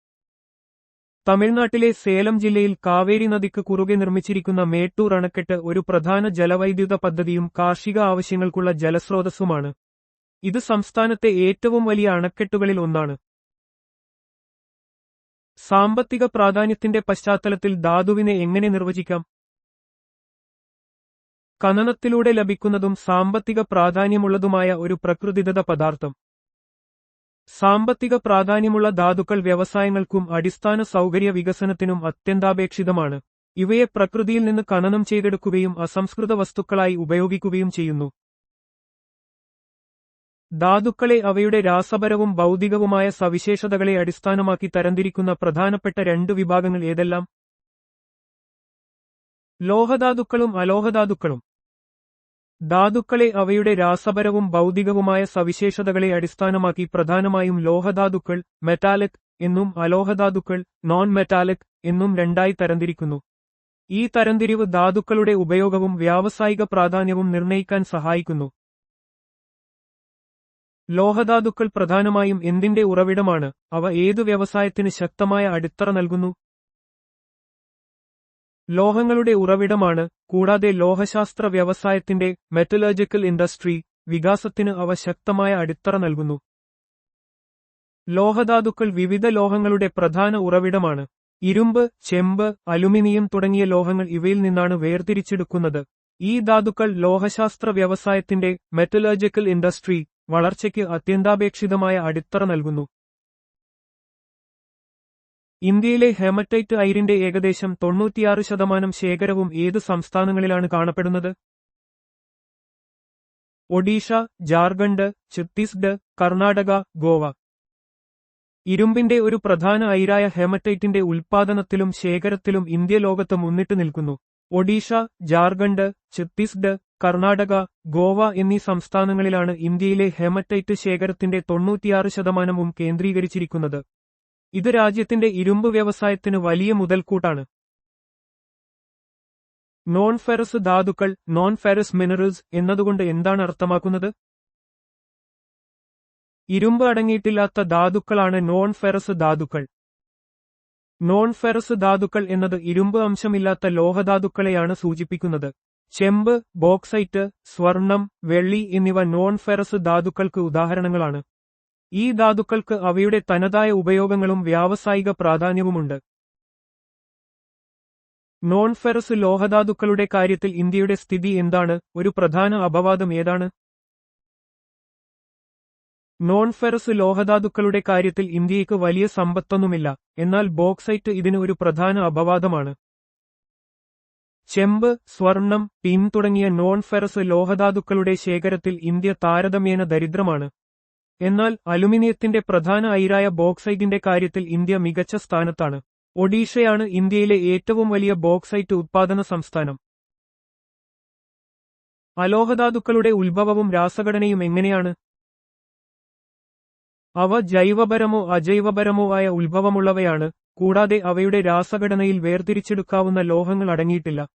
തമിഴ്നാട്ടിലെ സേലം ജില്ലയിൽ കാവേരി നദിക്ക് കുറുകെ നിർമ്മിച്ചിരിക്കുന്ന മേട്ടൂർ അണക്കെട്ട് ഒരു പ്രധാന ജലവൈദ്യുത പദ്ധതിയും കാർഷിക ആവശ്യങ്ങൾക്കുള്ള ജലസ്രോതസ്സുമാണ്. ഇത് സംസ്ഥാനത്തെ ഏറ്റവും വലിയ അണക്കെട്ടുകളിൽ ഒന്നാണ്. സാമ്പത്തിക പ്രാധാന്യത്തിന്റെ പശ്ചാത്തലത്തിൽ ധാതുവിനെ എങ്ങനെ നിർവചിക്കാം? ഖനനത്തിലൂടെ ലഭിക്കുന്നതും സാമ്പത്തിക പ്രാധാന്യമുള്ളതുമായ ഒരു പ്രകൃതിദത്ത പദാർത്ഥം. സാമ്പത്തിക പ്രാധാന്യമുള്ള ധാതുക്കൾ വ്യവസായങ്ങൾക്കും അടിസ്ഥാന സൗകര്യ വികസനത്തിനും അത്യന്താപേക്ഷിതമാണ്. ഇവയെ പ്രകൃതിയിൽ നിന്ന് ഖനനം ചെയ്തെടുക്കുകയും അസംസ്കൃത വസ്തുക്കളായി ഉപയോഗിക്കുകയും ചെയ്യുന്നു. ധാതുക്കളെ അവയുടെ രാസപരവും ഭൗതികവുമായ സവിശേഷതകളെ അടിസ്ഥാനമാക്കി തരംതിരിക്കുന്ന പ്രധാനപ്പെട്ട രണ്ട് വിഭാഗങ്ങൾ ഏതെല്ലാം? ലോഹധാതുക്കളും അലോഹധാതുക്കളും. ധാതുക്കളെ അവയുടെ രാസപരവും ഭൗതികവുമായ സവിശേഷതകളെ അടിസ്ഥാനമാക്കി പ്രധാനമായും ലോഹധാതുക്കൾ മെറ്റാലിക് എന്നും അലോഹധാതുക്കൾ നോൺ മെറ്റാലിക് എന്നും രണ്ടായി തരംതിരിക്കുന്നു. ഈ തരംതിരിവ് ധാതുക്കളുടെ ഉപയോഗവും വ്യാവസായിക പ്രാധാന്യവും നിർണ്ണയിക്കാൻ സഹായിക്കുന്നു. ലോഹധാതുക്കൾ പ്രധാനമായും എന്തിന്റെ ഉറവിടമാണ്? അവ ഏതു വ്യവസായത്തിന് ശക്തമായ അടിത്തറ നൽകുന്നു? ലോഹങ്ങളുടെ ഉറവിടമാണ്. കൂടാതെ ലോഹശാസ്ത്ര വ്യവസായത്തിന്റെ മെറ്റലർജിക്കൽ ഇൻഡസ്ട്രി വികാസത്തിന് അവ ശക്തമായ അടിത്തറ നൽകുന്നു. ലോഹധാതുക്കൾ വിവിധ ലോഹങ്ങളുടെ പ്രധാന ഉറവിടമാണ്. ഇരുമ്പ്, ചെമ്പ്, അലുമിനിയം തുടങ്ങിയ ലോഹങ്ങൾ ഇവയിൽ നിന്നാണ് വേർതിരിച്ചെടുക്കുന്നത്. ഈ ധാതുക്കൾ ലോഹശാസ്ത്ര വ്യവസായത്തിന്റെ മെറ്റലർജിക്കൽ ഇൻഡസ്ട്രി വളർച്ചയ്ക്ക് അത്യന്താപേക്ഷിതമായ അടിത്തറ നൽകുന്നു. ഇന്ത്യയിലെ ഹെമറ്റൈറ്റ് അയിരിന്റെ ഏകദേശം 96% ശേഖരവും ഏത് സംസ്ഥാനങ്ങളിലാണ് കാണപ്പെടുന്നത്? ഒഡീഷ, ജാർഖണ്ഡ്, ഛത്തീസ്ഗഡ്, കർണാടക, ഗോവ. ഇരുമ്പിന്റെ ഒരു പ്രധാന അയിരായ ഹെമറ്റൈറ്റിന്റെ ഉൽപ്പാദനത്തിലും ശേഖരത്തിലും ഇന്ത്യ ലോകത്ത് മുന്നിട്ട് നിൽക്കുന്നു. ഒഡീഷ, ജാർഖണ്ഡ്, ഛത്തീസ്ഗഡ്, കർണാടക, ഗോവ എന്നീ സംസ്ഥാനങ്ങളിലാണ് ഇന്ത്യയിലെ ഹെമറ്റൈറ്റ് ശേഖരത്തിന്റെ 96% കേന്ദ്രീകരിച്ചിരിക്കുന്നത്. ഇത് രാജ്യത്തിന്റെ ഇരുമ്പ് വ്യവസായത്തിന് വലിയ മുതൽക്കൂട്ടാണ്. നോൺ ഫെറസ് ധാതുക്കൾ, നോൺ ഫെറസ് മിനറൽസ് എന്നതുകൊണ്ട് എന്താണ് അർത്ഥമാക്കുന്നത്? ഇരുമ്പ് അടങ്ങിയിട്ടില്ലാത്ത ധാതുക്കളാണ് നോൺ ഫെറസ് ധാതുക്കൾ. നോൺ ഫെറസ് ധാതുക്കൾ എന്നത് ഇരുമ്പ് അംശമില്ലാത്ത ലോഹധാതുക്കളെയാണ് സൂചിപ്പിക്കുന്നത്. ചെമ്പ്, ബോക്സൈറ്റ്, സ്വർണം, വെള്ളി എന്നിവ നോൺ ഫെറസ് ധാതുക്കൾക്ക് ഉദാഹരണങ്ങളാണ്. ഈ ധാതുക്കൾക്ക് അവയുടെ തനതായ ഉപയോഗങ്ങളും വ്യാവസായിക പ്രാധാന്യവുമുണ്ട്. നോൺ ഫെറസ് ലോഹധാതുക്കളുടെ കാര്യത്തിൽ ഇന്ത്യയുടെ സ്ഥിതി എന്താണ്? ഒരു പ്രധാന അപവാദം ഏതാണ്? നോൺ ഫെറസ് ലോഹധാതുക്കളുടെ കാര്യത്തിൽ ഇന്ത്യയ്ക്ക് വലിയ സമ്പത്തൊന്നുമില്ല, എന്നാൽ ബോക്സൈറ്റ് ഇതിന് ഒരു പ്രധാന അപവാദമാണ്. ചെമ്പ്, സ്വർണം, ടിൻ തുടങ്ങിയ നോൺ ഫെറസ് ലോഹധാതുക്കളുടെ ശേഖരത്തിൽ ഇന്ത്യ താരതമ്യേന ദരിദ്രമാണ്. എന്നാൽ അലുമിനിയത്തിന്റെ പ്രധാന അയിരായ ബോക്സൈറ്റിന്റെ കാര്യത്തിൽ ഇന്ത്യ മികച്ച സ്ഥാനത്താണ്. ഒഡീഷയാണ് ഇന്ത്യയിലെ ഏറ്റവും വലിയ ബോക്സൈറ്റ് ഉത്പാദന സംസ്ഥാനം. അലോഹധാതുക്കളുടെ ഉത്ഭവവും രാസഘടനയും എങ്ങനെയാണ്? അവ ജൈവപരമോ അജൈവപരമോ ആയ ഉത്ഭവമുള്ളവയാണ്, കൂടാതെ അവയുടെ രാസഘടനയിൽ വേർതിരിച്ചെടുക്കാവുന്ന ലോഹങ്ങൾ അടങ്ങിയിട്ടില്ല.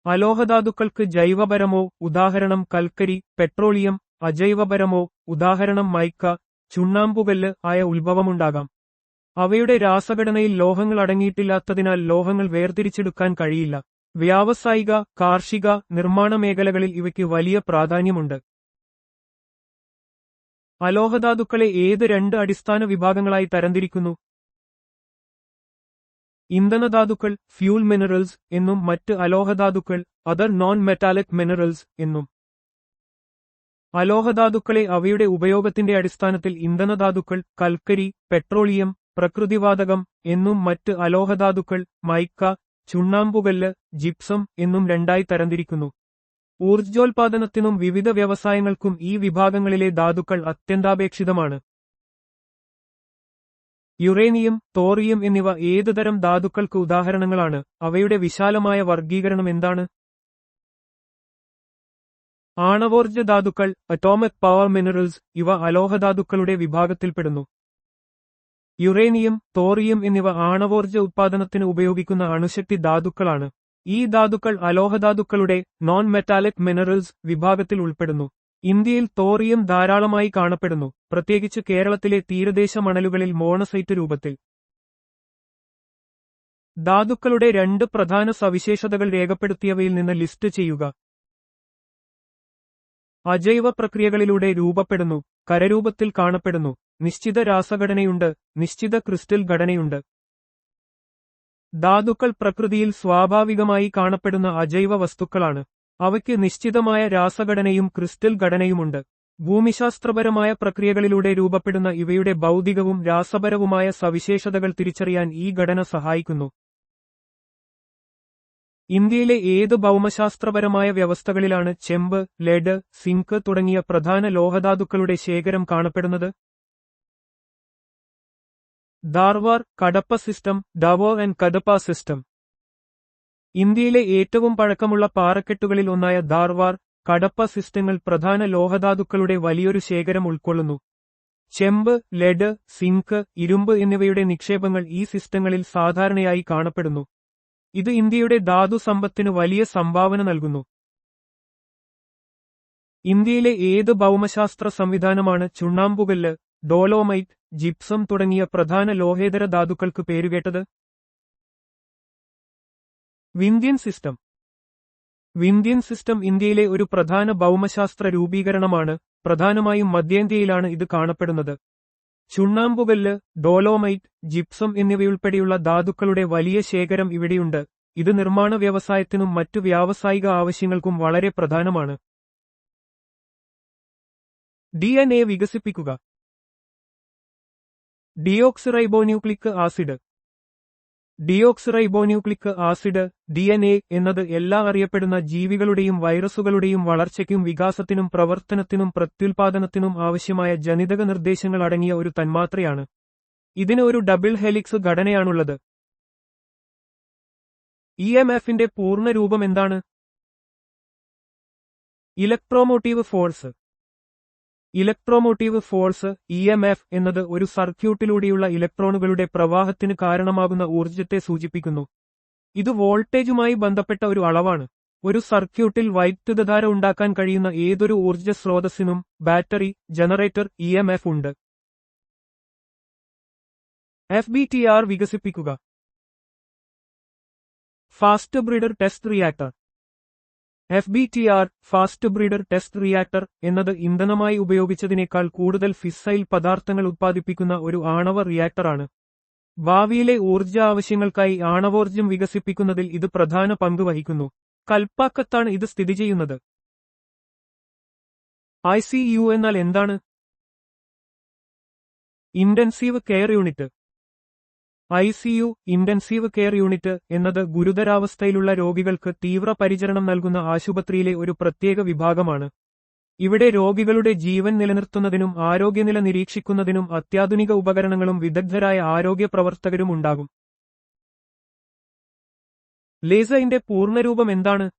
അലോഹധാതുക്കൾക്ക് ജൈവപരമോ, ഉദാഹരണം കൽക്കരി, പെട്രോളിയം, അജൈവപരമോ, ഉദാഹരണം മൈക്ക, ചുണ്ണാമ്പുകല്ല് ആയ ഉത്ഭവമുണ്ടാകാം. അവയുടെ രാസഘടനയിൽ ലോഹങ്ങൾ അടങ്ങിയിട്ടില്ലാത്തതിനാൽ ലോഹങ്ങൾ വേർതിരിച്ചെടുക്കാൻ കഴിയില്ല. വ്യാവസായിക, കാർഷിക, നിർമ്മാണ മേഖലകളിൽ ഇവയ്ക്ക് വലിയ പ്രാധാന്യമുണ്ട്. അലോഹധാതുക്കളെ ഏത് രണ്ട് അടിസ്ഥാന വിഭാഗങ്ങളായി തരംതിരിക്കുന്നു? ഇന്ധനധാതുക്കൾ, ഫ്യൂൽ മിനറൽസ് എന്നും മറ്റ് അലോഹധാതുക്കൾ, അതർ നോൺ മെറ്റാലിക് മിനറൽസ് എന്നും. അലോഹധാതുക്കളെ അവയുടെ ഉപയോഗത്തിന്റെ അടിസ്ഥാനത്തിൽ ഇന്ധനധാതുക്കൾ, കൽക്കരി, പെട്രോളിയം, പ്രകൃതിവാതകം എന്നും മറ്റ് അലോഹധാതുക്കൾ, മൈക്ക, ചുണ്ണാമ്പുകല്ല്, ജിപ്സം എന്നും രണ്ടായി തരംതിരിക്കുന്നു. ഊർജ്ജോൽപാദനത്തിനും വിവിധ വ്യവസായങ്ങൾക്കും ഈ വിഭാഗങ്ങളിലെ ധാതുക്കൾ അത്യന്താപേക്ഷിതമാണ്. യുറേനിയം, തോറിയം എന്നിവ ഏതുതരം ധാതുക്കൾക്ക് ഉദാഹരണങ്ങളാണ്? അവയുടെ വിശാലമായ വർഗീകരണം എന്താണ്? ആണവോർജ്ജ ധാതുക്കൾ, അറ്റോമിക് പവർ മിനറൽസ്, ഇവ അലോഹധാതുക്കളുടെ വിഭാഗത്തിൽപ്പെടുന്നു. യുറേനിയം, തോറിയം എന്നിവ ആണവോർജ്ജ ഉത്പാദനത്തിന് ഉപയോഗിക്കുന്ന അണുശക്തി ധാതുക്കളാണ്. ഈ ധാതുക്കൾ അലോഹധാതുക്കളുടെ നോൺ മെറ്റാലിക് മിനറൽസ് വിഭാഗത്തിൽ ഉൾപ്പെടുന്നു. ഇന്ത്യയിൽ തോറിയം ധാരാളമായി കാണപ്പെടുന്നു, പ്രത്യേകിച്ച് കേരളത്തിലെ തീരദേശ മണലുകളിൽ മോണസൈറ്റ് രൂപത്തിൽ. ധാതുക്കളുടെ രണ്ട് പ്രധാന സവിശേഷതകൾ രേഖപ്പെടുത്തിയവയിൽ നിന്ന് ലിസ്റ്റ് ചെയ്യുക. അജൈവ പ്രക്രിയകളിലൂടെ രൂപപ്പെടുന്നു, കരരൂപത്തിൽ കാണപ്പെടുന്നു, നിശ്ചിത രാസഘടനയുണ്ട്, നിശ്ചിത ക്രിസ്റ്റൽ ഘടനയുണ്ട്. ധാതുക്കൾ പ്രകൃതിയിൽ സ്വാഭാവികമായി കാണപ്പെടുന്ന അജൈവ വസ്തുക്കളാണ്. അവയ്ക്ക് നിശ്ചിതമായ രാസഘടനയും ക്രിസ്റ്റൽ ഘടനയുമുണ്ട്. ഭൂമിശാസ്ത്രപരമായ പ്രക്രിയകളിലൂടെ രൂപപ്പെടുന്ന ഇവയുടെ ഭൗതികവും രാസപരവുമായ സവിശേഷതകൾ തിരിച്ചറിയാൻ ഈ ഘടന സഹായിക്കുന്നു. ഇന്ത്യയിലെ ഏത് ഭൗമശാസ്ത്രപരമായ വ്യവസ്ഥകളിലാണ് ചെമ്പ്, ലെഡ്, സിങ്ക് തുടങ്ങിയ പ്രധാന ലോഹധാതുക്കളുടെ ശേഖരം കാണപ്പെടുന്നത്? Dharwad, കഡപ്പ system, ഡവോർ and കദപ്പ system. ഇന്ത്യയിലെ ഏറ്റവും പഴക്കമുള്ള പാറക്കെട്ടുകളിൽ ഒന്നായ ധാർവാർ, കഡപ്പ സിസ്റ്റങ്ങൾ പ്രധാന ലോഹധാതുക്കളുടെ വലിയൊരു ശേഖരം ഉൾക്കൊള്ളുന്നു. ചെമ്പ്, ലെഡ്, സിങ്ക്, ഇരുമ്പ് എന്നിവയുടെ നിക്ഷേപങ്ങൾ ഈ സിസ്റ്റങ്ങളിൽ സാധാരണയായി കാണപ്പെടുന്നു. ഇത് ഇന്ത്യയുടെ ധാതു സമ്പത്തിന് വലിയ സംഭാവന നൽകുന്നു. ഇന്ത്യയിലെ ഏത് ഭൗമശാസ്ത്ര സംവിധാനമാണ് ചുണ്ണാമ്പുകല്ല്, ഡോലോമൈറ്റ്, ജിപ്സം തുടങ്ങിയ പ്രധാന ലോഹേതര ധാതുക്കൾക്ക് പേരുകേട്ടത്? വിന്ധ്യൻ സിസ്റ്റം. വിന്ധ്യൻ സിസ്റ്റം ഇന്ത്യയിലെ ഒരു പ്രധാന ഭൗമശാസ്ത്ര രൂപീകരണമാണ്, പ്രധാനമായും മധ്യേന്ത്യയിലാണ് ഇത് കാണപ്പെടുന്നത്. ചുണ്ണാമ്പുകല്ല്, ഡോലോമൈറ്റ്, ജിപ്സം എന്നിവയുൾപ്പെടെയുള്ള ധാതുക്കളുടെ വലിയ ശേഖരം ഇവിടെയുണ്ട്. ഇത് നിർമ്മാണ വ്യവസായത്തിനും മറ്റു വ്യാവസായിക ആവശ്യങ്ങൾക്കും വളരെ പ്രധാനമാണ്. DNA വികസിപ്പിക്കുക. ഡിയോക്സിറൈബോന്യൂക്ലിക് ആസിഡ്. ഡിയോക്സിറൈബോന്യൂക്ലിക് ആസിഡ്, DNA എന്നത് എല്ലാ അറിയപ്പെടുന്ന ജീവികളുടെയും വൈറസുകളുടെയും വളർച്ചയ്ക്കും വികാസത്തിനും പ്രവർത്തനത്തിനും പ്രത്യുൽപാദനത്തിനും ആവശ്യമായ ജനിതക നിർദ്ദേശങ്ങൾ അടങ്ങിയ ഒരു തന്മാത്രയാണ്. ഇതിന് ഒരു ഡബിൾ ഹെലിക്സ് ഘടനയാണുള്ളത്. EMFന്റെ പൂർണ്ണരൂപം എന്താണ്? Electromotive force. Electromotive force EMF എന്നത് ഒരു സർക്യൂട്ടിലൂടെയുള്ള ഇലക്ട്രോണുകളുടെ പ്രവാഹത്തിന് കാരണമാകുന്ന ഊർജ്ജത്തെ സൂചിപ്പിക്കുന്നു. ഇത് വോൾട്ടേജുമായി ബന്ധപ്പെട്ട ഒരു അളവാണ്. ഒരു സർക്യൂട്ടിൽ വൈദ്യുതധാര ഉണ്ടാക്കാൻ കഴിയുന്ന ഏതൊരു ഊർജ്ജ സ്രോതസ്സിനും ബാറ്ററി, ജനറേറ്റർ, EMF ഉണ്ട്. FBTR വികസിപ്പിക്കുക. Fast breeder test reactor. FBTR fast breeder test reactor എന്നത് ഇന്ധനമായി ഉപയോഗിച്ചതിനേക്കാൾ കൂടുതൽ ഫിസ്സൈൽ പദാർത്ഥങ്ങൾ ഉത്പാദിപ്പിക്കുന്ന ഒരു ആണവ റിയാക്ടറാണ്. ഭാവിയിലെ ഊർജ്ജ ആവശ്യങ്ങൾക്കായി ആണവോർജ്ജം വികസിപ്പിക്കുന്നതിൽ ഇത് പ്രധാന പങ്ക് വഹിക്കുന്നു. കൽപ്പാക്കത്താണ് ഇത് സ്ഥിതി ചെയ്യുന്നത്. ICU എന്നാൽ എന്താണ്? Intensive care unit. ICU intensive care unit എന്നത് ഗുരുതരാവസ്ഥയിലുള്ള രോഗികൾക്ക് തീവ്ര പരിചരണം നൽകുന്ന ആശുപത്രിയിലെ ഒരു പ്രത്യേക വിഭാഗമാണ്. ഇവിടെ രോഗികളുടെ ജീവൻ നിലനിർത്തുന്നതിനും ആരോഗ്യനില നിരീക്ഷിക്കുന്നതിനും അത്യാധുനിക ഉപകരണങ്ങളും വിദഗ്ധരായ ആരോഗ്യ പ്രവർത്തകരും ഉണ്ടാകും. ലേസറിന്റെ പൂർണ്ണരൂപം എന്താണ്?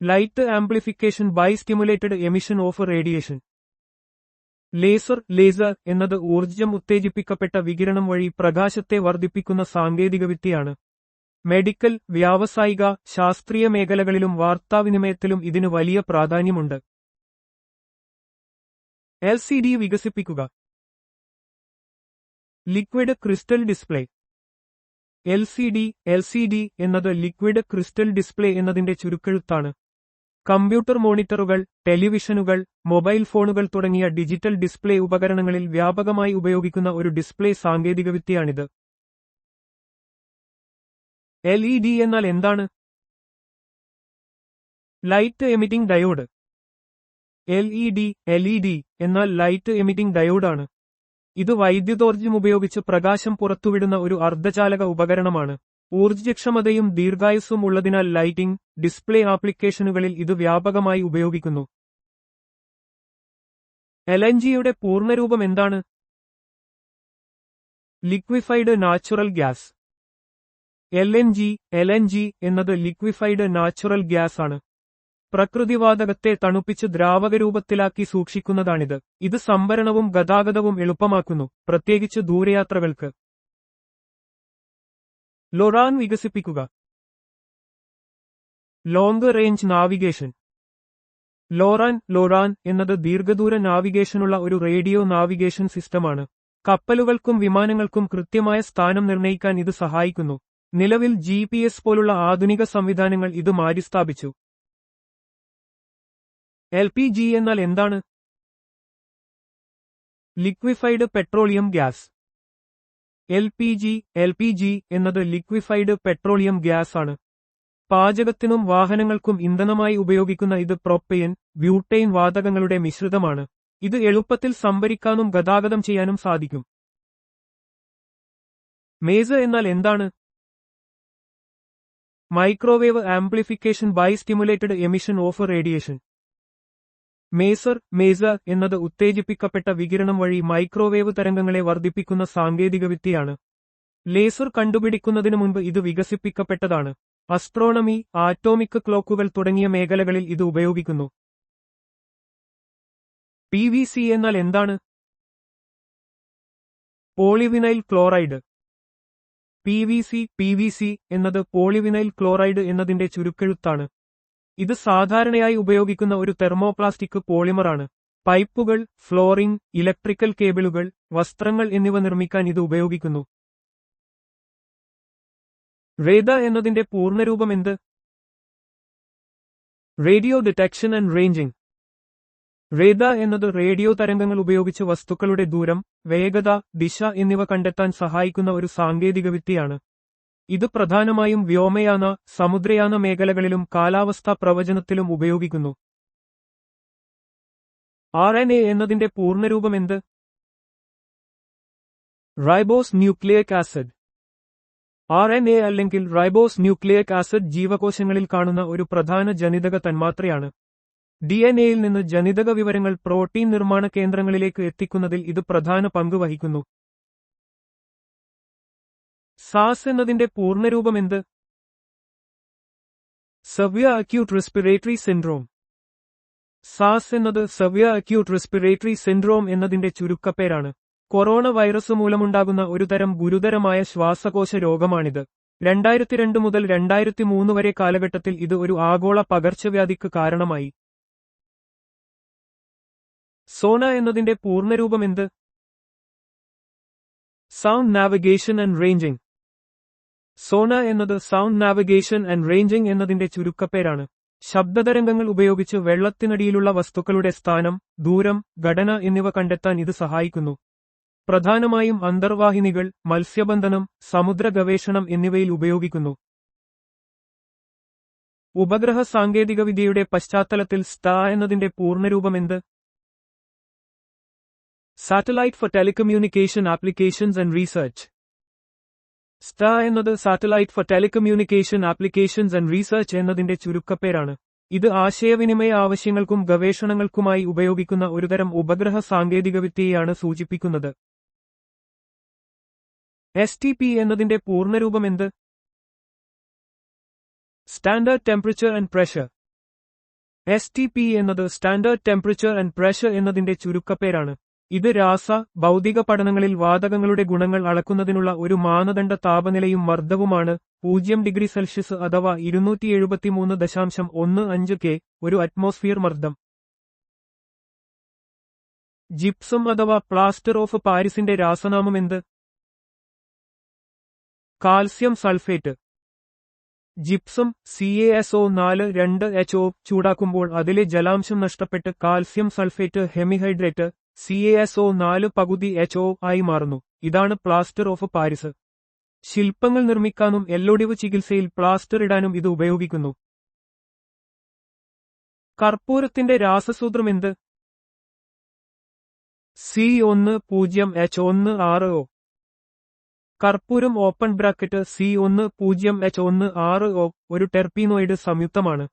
Light amplification by stimulated emission of radiation. Laser എന്നത് ഊർജ്ജം ഉത്തേജിപ്പിക്കപ്പെട്ട വികിരണം വഴി പ്രകാശത്തെ വർദ്ധിപ്പിക്കുന്ന സാങ്കേതികവിദ്യയാണ്. മെഡിക്കൽ, വ്യാവസായിക, ശാസ്ത്രീയ മേഖലകളിലും വാർത്താവിനിമയത്തിലും ഇതിന് വലിയ പ്രാധാന്യമുണ്ട്. LCD വികസിപ്പിക്കുക. Liquid crystal display. LCD എന്നത് ലിക്വിഡ് ക്രിസ്റ്റൽ ഡിസ്പ്ലേ എന്നതിന്റെ ചുരുക്കെഴുത്താണ്. കമ്പ്യൂട്ടർ മോണിറ്ററുകൾ, ടെലിവിഷനുകൾ, മൊബൈൽ ഫോണുകൾ തുടങ്ങിയ ഡിജിറ്റൽ ഡിസ്പ്ലേ ഉപകരണങ്ങളിൽ വ്യാപകമായി ഉപയോഗിക്കുന്ന ഒരു ഡിസ്പ്ലേ സാങ്കേതികവിദ്യയാണിത്. LED എന്നാൽ എന്താണ്? Light emitting diode. LED എന്നാൽ ലൈറ്റ് എമിറ്റിംഗ് ഡയോഡാണ്. ഇത് വൈദ്യുതോർജ്ജം ഉപയോഗിച്ച് പ്രകാശം പുറത്തുവിടുന്ന ഒരു അർദ്ധചാലക ഉപകരണമാണ്. ഊർജ്ജക്ഷമതയും ദീർഘായുസ്സും ഉള്ളതിനാൽ ലൈറ്റിംഗ്, ഡിസ്പ്ലേ ആപ്ലിക്കേഷനുകളിൽ ഇത് വ്യാപകമായി ഉപയോഗിക്കുന്നു. LNGയുടെ പൂർണ്ണരൂപം എന്താണ്? Liquefied natural gas. LNG എന്നത് ലിക്വിഫൈഡ് നാച്ചുറൽ ഗ്യാസ് ആണ്. പ്രകൃതിവാതകത്തെ തണുപ്പിച്ച് ദ്രാവകരൂപത്തിലാക്കി സൂക്ഷിക്കുന്നതാണിത്. ഇത് സംഭരണവും ഗതാഗതവും എളുപ്പമാക്കുന്നു, പ്രത്യേകിച്ച് ദൂരയാത്രകൾക്ക്. ലോറാൻ വികസിപ്പിക്കുക. Long range navigation. ലോറാൻ എന്നത് ദീർഘദൂര നാവിഗേഷനുള്ള ഒരു റേഡിയോ നാവിഗേഷൻ സിസ്റ്റമാണ്. കപ്പലുകൾക്കും വിമാനങ്ങൾക്കും കൃത്യമായ സ്ഥാനം നിർണ്ണയിക്കാൻ ഇത് സഹായിക്കുന്നു. നിലവിൽ GPS പോലുള്ള ആധുനിക സംവിധാനങ്ങൾ ഇത് മാറ്റിസ്ഥാപിച്ചു. LPG എന്നാൽ എന്താണ്? Liquefied petroleum gas. LPG എന്നത് ലിക്വിഫൈഡ് പെട്രോളിയം ഗ്യാസ് ആണ്. പാചകത്തിനും വാഹനങ്ങൾക്കും ഇന്ധനമായി ഉപയോഗിക്കുന്ന ഇത് പ്രൊപ്പൈൻ, ബ്യൂട്ടൈൻ വാതകങ്ങളുടെ മിശ്രിതമാണ്. ഇത് എളുപ്പത്തിൽ സംഭരിക്കാനും ഗതാഗതം ചെയ്യാനും സാധിക്കും. മേസ എന്നാൽ എന്താണ്? Microwave amplification by stimulated emission of radiation. Maser എന്നത് ഉത്തേജിപ്പിക്കപ്പെട്ട വികിരണം വഴി മൈക്രോവേവ് തരംഗങ്ങളെ വർദ്ധിപ്പിക്കുന്ന സാങ്കേതികവിദ്യയാണ്. ലേസർ കണ്ടുപിടിക്കുന്നതിനു മുൻപ് ഇത് വികസിപ്പിക്കപ്പെട്ടതാണ്. അസ്ട്രോണമി, ആറ്റോമിക് ക്ലോക്കുകൾ തുടങ്ങിയ മേഖലകളിൽ ഇത് ഉപയോഗിക്കുന്നു. PVC എന്നാൽ എന്താണ്? Polyvinyl chloride. PVC എന്നത് പോളിവിനൈൽ ക്ലോറൈഡ് എന്നതിന്റെ ചുരുക്കെഴുത്താണ്. ഇത് സാധാരണയായി ഉപയോഗിക്കുന്ന ഒരു തെർമോപ്ലാസ്റ്റിക് പോളിമറാണ്. പൈപ്പുകൾ, ഫ്ലോറിംഗ്, ഇലക്ട്രിക്കൽ കേബിളുകൾ, വസ്ത്രങ്ങൾ എന്നിവ നിർമ്മിക്കാൻ ഇത് ഉപയോഗിക്കുന്നു. റേഡ എന്നതിന്റെ പൂർണ്ണരൂപം എന്ത്? Radio detection and ranging. Radar എന്നത് റേഡിയോ തരംഗങ്ങൾ ഉപയോഗിച്ച് വസ്തുക്കളുടെ ദൂരം, വേഗത, ദിശ എന്നിവ കണ്ടെത്താൻ സഹായിക്കുന്ന ഒരു സാങ്കേതികവിദ്യയാണ്. ഇത് പ്രധാനമായും വ്യോമയാന, സമുദ്രയാന മേഖലകളിലും കാലാവസ്ഥാ പ്രവചനത്തിലും ഉപയോഗിക്കുന്നു. RNA എന്നതിന്റെ പൂർണ്ണരൂപം എന്ത്? Ribose nucleic acid. RNA അല്ലെങ്കിൽ റൈബോസ് ന്യൂക്ലിയിക് ആസിഡ് ജീവകോശങ്ങളിൽ കാണുന്ന ഒരു പ്രധാന ജനിതക തന്മാത്രയാണ്. DNAയിൽ നിന്ന് ജനിതക വിവരങ്ങൾ പ്രോട്ടീൻ നിർമ്മാണ കേന്ദ്രങ്ങളിലേക്ക് എത്തിക്കുന്നതിൽ ഇത് പ്രധാന പങ്ക് വഹിക്കുന്നു. SARS എന്നതിന്റെ പൂർണ്ണരൂപം എന്ത്? Xavier acute respiratory syndrome. SARS എന്നത് സെവിയർ അക്യൂട്ട് റെസ്പിറേറ്ററി സിൻഡ്രോം എന്നതിന്റെ ചുരുക്കപ്പേരാണ്. കൊറോണ വൈറസ് മൂലമുണ്ടാകുന്ന ഒരു തരം ഗുരുതരമായ ശ്വാസകോശ രോഗമാണിത്. 2002 മുതൽ 2003 വരെ കാലഘട്ടത്തിൽ ഇത് ഒരു ആഗോള പകർച്ചവ്യാധിക്ക് കാരണമായി. സോന എന്നതിന്റെ പൂർണ്ണരൂപം എന്ത്? Sound navigation and ranging. Sonar എന്നത് സൗണ്ട് നാവിഗേഷൻ ആൻഡ് റേഞ്ചിംഗ് എന്നതിന്റെ ചുരുക്കപ്പേരാണ്. ശബ്ദതരംഗങ്ങൾ ഉപയോഗിച്ച് വെള്ളത്തിനടിയിലുള്ള വസ്തുക്കളുടെ സ്ഥാനം, ദൂരം, ഘടന എന്നിവ കണ്ടെത്താൻ ഇത് സഹായിക്കുന്നു. പ്രധാനമായും അന്തർവാഹിനികൾ, മത്സ്യബന്ധനം, സമുദ്ര ഗവേഷണം എന്നിവയിൽ ഉപയോഗിക്കുന്നു. ഉപഗ്രഹ സാങ്കേതികവിദ്യയുടെ പശ്ചാത്തലത്തിൽ സ്റ്റാ എന്നതിന്റെ പൂർണ്ണരൂപമെന്ത്? Satellite for telecommunication applications and research. Star എന്നത് satellite for telecommunication applications and research എന്നതിന്റെ ചുരുക്കപ്പേരാണ്. ഇത് ആശയവിനിമയ ആവശ്യങ്ങൾക്കും ഗവേഷണങ്ങൾക്കുമായി ഉപയോഗിക്കുന്ന ഒരുതരം ഉപഗ്രഹ സാങ്കേതികവിദ്യയെയാണ് സൂചിപ്പിക്കുന്നത്. STP എന്നതിന്റെ പൂർണ്ണരൂപമെന്ത്? Standard temperature and pressure. STP എന്നത് സ്റ്റാൻഡേർഡ് ടെമ്പറേച്ചർ ആൻഡ് പ്രഷർ എന്നതിന്റെ ചുരുക്കപ്പേരാണ്. ഇത് ഭൗതിക പഠനങ്ങളിൽ വാതകങ്ങളുടെ ഗുണങ്ങൾ അളക്കുന്നതിനുള്ള ഒരു മാനദണ്ഡ താപനിലയും മർദ്ദവുമാണ്. 0 ഡിഗ്രി സെൽഷ്യസ് അഥവാ 273.15 K ഒരു അറ്റ്മോസ്ഫിയർ മർദ്ദം. ജിപ്സം അഥവാ പ്ലാസ്റ്റർ ഓഫ് പാരീസിന്റെ രാസനാമമെന്ത്? Calcium sulphate. ജിപ്സം CaSO4 ചൂടാക്കുമ്പോൾ അതിലെ ജലാംശം നഷ്ടപ്പെട്ട് കാൽസ്യം സൾഫേറ്റ് ഹെമിഹൈഡ്രേറ്റ് CaSO4 ആയി മാറുന്നു. ഇതാണ് പ്ലാസ്റ്റർ ഓഫ് പാരീസ്. ശില്പങ്ങൾ നിർമ്മിക്കാനും എല്ലൊടിവ് ചികിത്സയിൽ പ്ലാസ്റ്റർ ഇടാനും ഇത് ഉപയോഗിക്കുന്നു. കർപ്പൂരത്തിന്റെ രാസസൂത്രമെന്ത്? C10H16O. കർപ്പൂരം ഓപ്പൺ ബ്രാക്കറ്റ് C10H16O ഒരു ടെർപീനോയിഡ് സംയുക്തമാണ്.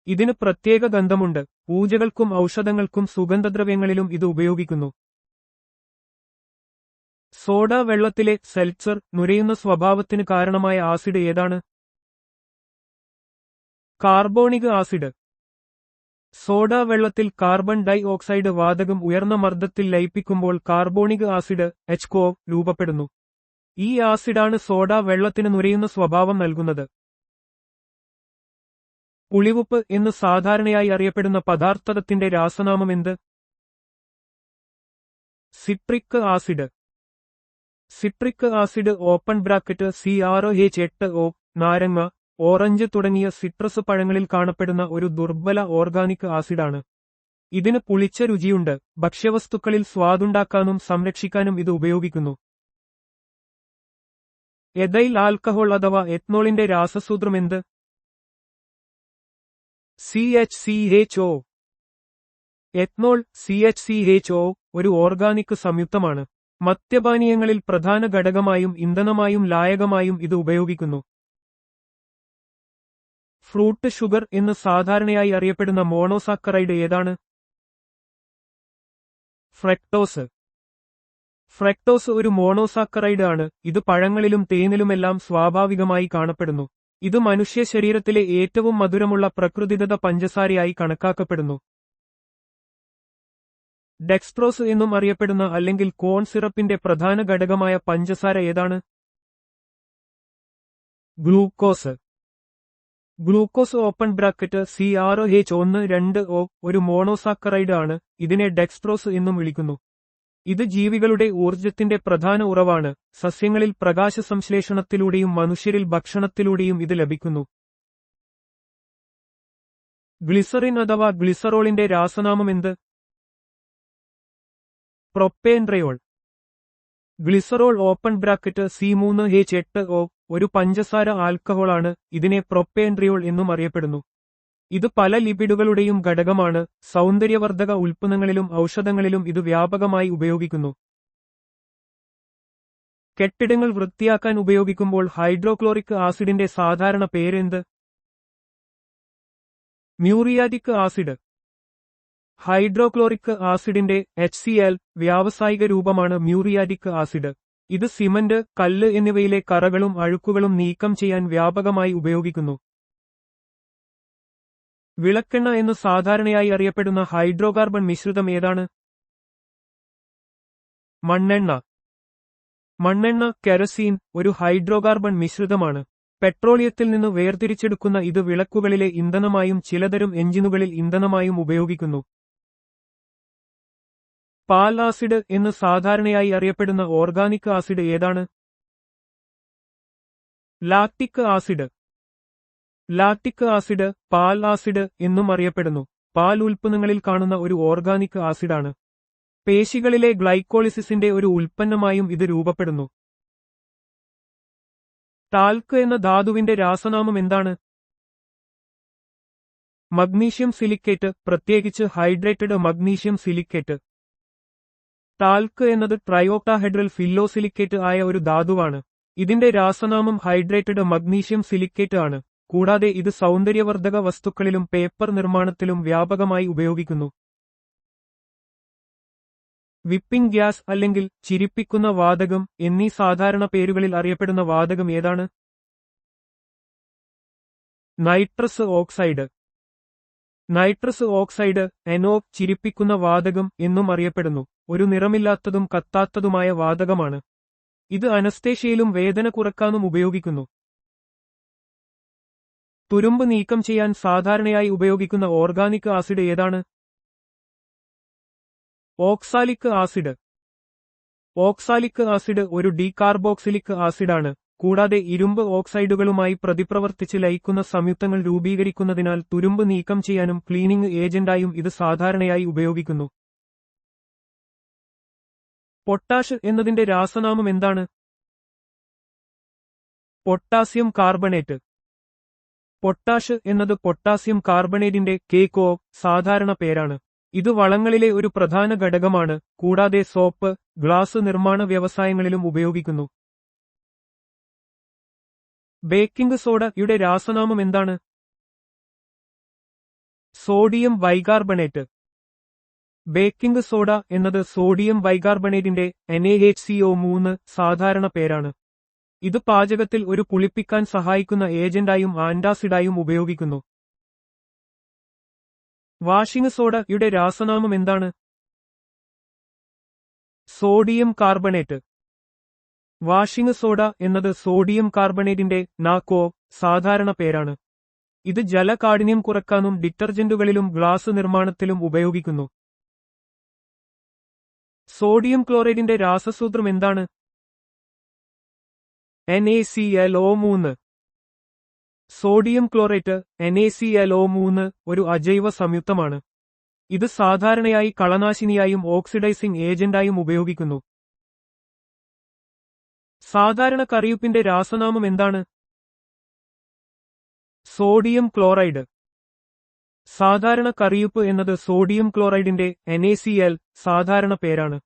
ഇതിന് പ്രത്യേക ഗന്ധമുണ്ട്. പൂജകൾക്കും ഔഷധങ്ങൾക്കും സുഗന്ധദ്രവ്യങ്ങളിലും ഇത് ഉപയോഗിക്കുന്നു. സോഡ വെള്ളത്തിലെ സെൽറ്റ്സർ നുരയുന്ന സ്വഭാവത്തിന് കാരണമായ ആസിഡ് ഏതാണ്? Carbonic acid. സോഡ വെള്ളത്തിൽ കാർബൺ ഡൈ ഓക്സൈഡ് വാതകം ഉയർന്ന മർദ്ദത്തിൽ ലയിപ്പിക്കുമ്പോൾ കാർബോണിക് ആസിഡ് HCO രൂപപ്പെടുന്നു. ഈ ആസിഡാണ് സോഡ വെള്ളത്തിന് നുരയുന്ന സ്വഭാവം നൽകുന്നത്. പുളിവുപ്പ് എന്ന് സാധാരണയായി അറിയപ്പെടുന്ന പദാർത്ഥത്തിന്റെ രാസനാമമെന്ത്? Citric acid. Citric acid open bracket CRH8O നാരങ്ങ, ഓറഞ്ച് തുടങ്ങിയ സിട്രസ് പഴങ്ങളിൽ കാണപ്പെടുന്ന ഒരു ദുർബല ഓർഗാനിക് ആസിഡാണ്. ഇതിന് പുളിച്ച രുചിയുണ്ട്. ഭക്ഷ്യവസ്തുക്കളിൽ സ്വാദുണ്ടാക്കാനും സംരക്ഷിക്കാനും ഇത് ഉപയോഗിക്കുന്നു. എഥൈൽ ആൽക്കഹോൾ അഥവാ എത്നോളിന്റെ രാസസൂത്രമെന്ത്? CHCHO. എത്നോൾ CHCHO ഒരു ഓർഗാനിക് സംയുക്തമാണ്. മദ്യപാനീയങ്ങളിൽ പ്രധാന ഘടകമായും ഇന്ധനമായും ലായകമായും ഇത് ഉപയോഗിക്കുന്നു. ഫ്രൂട്ട് ഷുഗർ എന്ന് സാധാരണയായി അറിയപ്പെടുന്ന മോണോസാക്കറൈഡ് ഏതാണ്? ഫ്രക്ടോസ്. ഫ്രക്ടോസ് ഒരു മോണോസാക്കറൈഡ് ആണ്. ഇത് പഴങ്ങളിലും തേനിലുമെല്ലാം സ്വാഭാവികമായി കാണപ്പെടുന്നു. ഇത് മനുഷ്യ ശരീരത്തിലെ ഏറ്റവും മധുരമുള്ള പ്രകൃതിദത്ത പഞ്ചസാരയായി കണക്കാക്കപ്പെടുന്നു. ഡെക്സ്ട്രോസ് എന്നും അറിയപ്പെടുന്ന അല്ലെങ്കിൽ കോൺ സിറപ്പിന്റെ പ്രധാന ഘടകമായ പഞ്ചസാര ഏതാണ്? Glucose. Glucose open bracket CRH12O ഒരു മോണോസാക്കറൈഡ് ആണ്. ഇതിനെ ഡെക്സ്ട്രോസ് എന്നും വിളിക്കുന്നു. ഇത് ജീവികളുടെ ഊർജ്ജത്തിന്റെ പ്രധാന ഉറവാണ്. സസ്യങ്ങളിൽ പ്രകാശ സംശ്ലേഷണത്തിലൂടെയും മനുഷ്യരിൽ ഭക്ഷണത്തിലൂടെയും ഇത് ലഭിക്കുന്നു. ഗ്ലിസറിൻ അഥവാ ഗ്ലിസറോളിന്റെ രാസനാമമെന്ത്? പ്രൊപ്പേൻട്രയോൾ. ഗ്ലിസറോൾ ഓപ്പൺ ബ്രാക്കറ്റ് C3H8O ഒരു പഞ്ചസാര ആൽക്കഹോളാണ്. ഇതിനെ പ്രൊപ്പേൻട്രിയോൾ എന്നും അറിയപ്പെടുന്നു. ഇത് പല ലിപിഡുകളുടെയും ഘടകമാണ്. സൗന്ദര്യവർദ്ധക ഉൽപ്പന്നങ്ങളിലും ഔഷധങ്ങളിലും ഇത് വ്യാപകമായി ഉപയോഗിക്കുന്നു. കെട്ടിടങ്ങൾ വൃത്തിയാക്കാൻ ഉപയോഗിക്കുമ്പോൾ ഹൈഡ്രോക്ലോറിക് ആസിഡിന്റെ സാധാരണ പേരെന്ത്? Muriatic acid. ഹൈഡ്രോക്ലോറിക് ആസിഡിന്റെ HCl വ്യാവസായിക രൂപമാണ് മ്യൂറിയാറ്റിക് ആസിഡ്. ഇത് സിമന്റ്, കല്ല് എന്നിവയിലെ കറകളും അഴുക്കുകളും നീക്കം ചെയ്യാൻ വ്യാപകമായി ഉപയോഗിക്കുന്നു. വിളക്കെണ്ണ എന്ന് സാധാരണയായി അറിയപ്പെടുന്ന ഹൈഡ്രോകാർബൺ മിശ്രിതം ഏതാണ്? മണ്ണെണ്ണ. മണ്ണെണ്ണ കെറസീൻ ഒരു ഹൈഡ്രോകാർബൺ മിശ്രിതമാണ്. പെട്രോളിയത്തിൽ നിന്ന് വേർതിരിച്ചെടുക്കുന്ന ഇത് വിളക്കുകളിലെ ഇന്ധനമായും ചിലതരം എഞ്ചിനുകളിൽ ഇന്ധനമായും ഉപയോഗിക്കുന്നു. പാൽ ആസിഡ് എന്ന് സാധാരണയായി അറിയപ്പെടുന്ന ഓർഗാനിക് ആസിഡ് ഏതാണ്? Lactic acid. ലാക്റ്റിക് ആസിഡ് പാൽ ആസിഡ് എന്നും അറിയപ്പെടുന്നു. പാൽ ഉൽപ്പന്നങ്ങളിൽ കാണുന്ന ഒരു ഓർഗാനിക് ആസിഡാണ്. പേശികളിലെ ഗ്ലൈക്കോളിസിസിന്റെ ഒരു ഉൽപ്പന്നമായും ഇത് രൂപപ്പെടുന്നു. ടാൽക്ക് എന്ന ധാതുവിന്റെ രാസനാമം എന്താണ്? മഗ്നീഷ്യം സിലിക്കേറ്റ്, പ്രത്യേകിച്ച് ഹൈഡ്രേറ്റഡ് മഗ്നീഷ്യം സിലിക്കേറ്റ്. ടാൽക്ക് എന്നത് ട്രയോക്ടാഹെഡ്രൽ ഫില്ലോസിലിക്കേറ്റ് ആയ ഒരു ധാതുവാണ്. ഇതിന്റെ രാസനാമം ഹൈഡ്രേറ്റഡ് മഗ്നീഷ്യം സിലിക്കേറ്റ് ആണ്. കൂടാതെ ഇത് സൗന്ദര്യവർദ്ധക വസ്തുക്കളിലും പേപ്പർ നിർമ്മാണത്തിലും വ്യാപകമായി ഉപയോഗിക്കുന്നു. വിപ്പിംഗ് ഗ്യാസ് അല്ലെങ്കിൽ ചിരിപ്പിക്കുന്ന വാതകം എന്നീ സാധാരണ പേരുകളിൽ അറിയപ്പെടുന്ന വാതകം ഏതാണ്? Nitrous oxide. Nitrous oxide NO ചിരിപ്പിക്കുന്ന വാതകം എന്നും അറിയപ്പെടുന്നു. ഒരു നിറമില്ലാത്തതും കത്താത്തതുമായ വാതകമാണ്. ഇത് അനസ്തേഷ്യയിലും വേദന കുറക്കാനും ഉപയോഗിക്കുന്നു. തുരുമ്പ് നീക്കം ചെയ്യാൻ സാധാരണയായി ഉപയോഗിക്കുന്ന ഓർഗാനിക് ആസിഡ് ഏതാണ്? Oxalic acid. ഓക്സാലിക് ആസിഡ് ഒരു ഡീകാർബോക്സിലിക് ആസിഡാണ്. കൂടാതെ ഇരുമ്പ് ഓക്സൈഡുകളുമായി പ്രതിപ്രവർത്തിച്ച് ലയിക്കുന്ന സംയുക്തങ്ങൾ രൂപീകരിക്കുന്നതിനാൽ തുരുമ്പ് നീക്കം ചെയ്യാനും ക്ലീനിംഗ് ഏജന്റായും ഇത് സാധാരണയായി ഉപയോഗിക്കുന്നു. പൊട്ടാഷ് എന്നതിന്റെ രാസനാമം എന്താണ്? Potassium carbonate. പൊട്ടാഷ് എന്നത് പൊട്ടാസ്യം കാർബണേറ്റിന്റെ കേക്കോ സാധാരണ പേരാണ്. ഇത് വളങ്ങളിലെ ഒരു പ്രധാന ഘടകമാണ്. കൂടാതെ സോപ്പ്, ഗ്ലാസ് നിർമ്മാണ വ്യവസായങ്ങളിലും ഉപയോഗിക്കുന്നു. ബേക്കിംഗ് സോഡയുടെ രാസനാമം എന്താണ്? Sodium bicarbonate. ബേക്കിംഗ് സോഡ എന്നത് സോഡിയം ബൈകാർബണേറ്റിന്റെ NaHCO3 സാധാരണ പേരാണ്. ഇത് പാചകത്തിൽ ഒരു പുളിപ്പിക്കാൻ സഹായിക്കുന്ന ഏജന്റായും ആന്റാസിഡായും ഉപയോഗിക്കുന്നു. വാഷിംഗ് സോഡയുടെ രാസനാമം എന്താണ്? Sodium carbonate. വാഷിംഗ് സോഡ എന്നത് സോഡിയം കാർബണേറ്റിന്റെ NaCO സാധാരണ പേരാണ്. ഇത് ജലകാഠിന്യം കുറക്കാനും ഡിറ്റർജന്റുകളിലും ഗ്ലാസ് നിർമ്മാണത്തിലും ഉപയോഗിക്കുന്നു. സോഡിയം ക്ലോറൈഡിന്റെ രാസസൂത്രം എന്താണ്? NaClO3. സോഡിയം ക്ലോറേറ്റ് NaClO3 ഒരു അജൈവ സംയുക്തമാണ്. ഇത് സാധാരണയായി കളനാശിനിയായും ഓക്സിഡൈസിംഗ് ഏജന്റായും ഉപയോഗിക്കുന്നു. സാധാരണ കറിയുപ്പിന്റെ രാസനാമം എന്താണ്? Sodium chloride. സാധാരണ കറിയുപ്പ് എന്നത് സോഡിയം ക്ലോറൈഡിന്റെ NaCl സാധാരണ പേരാണ്.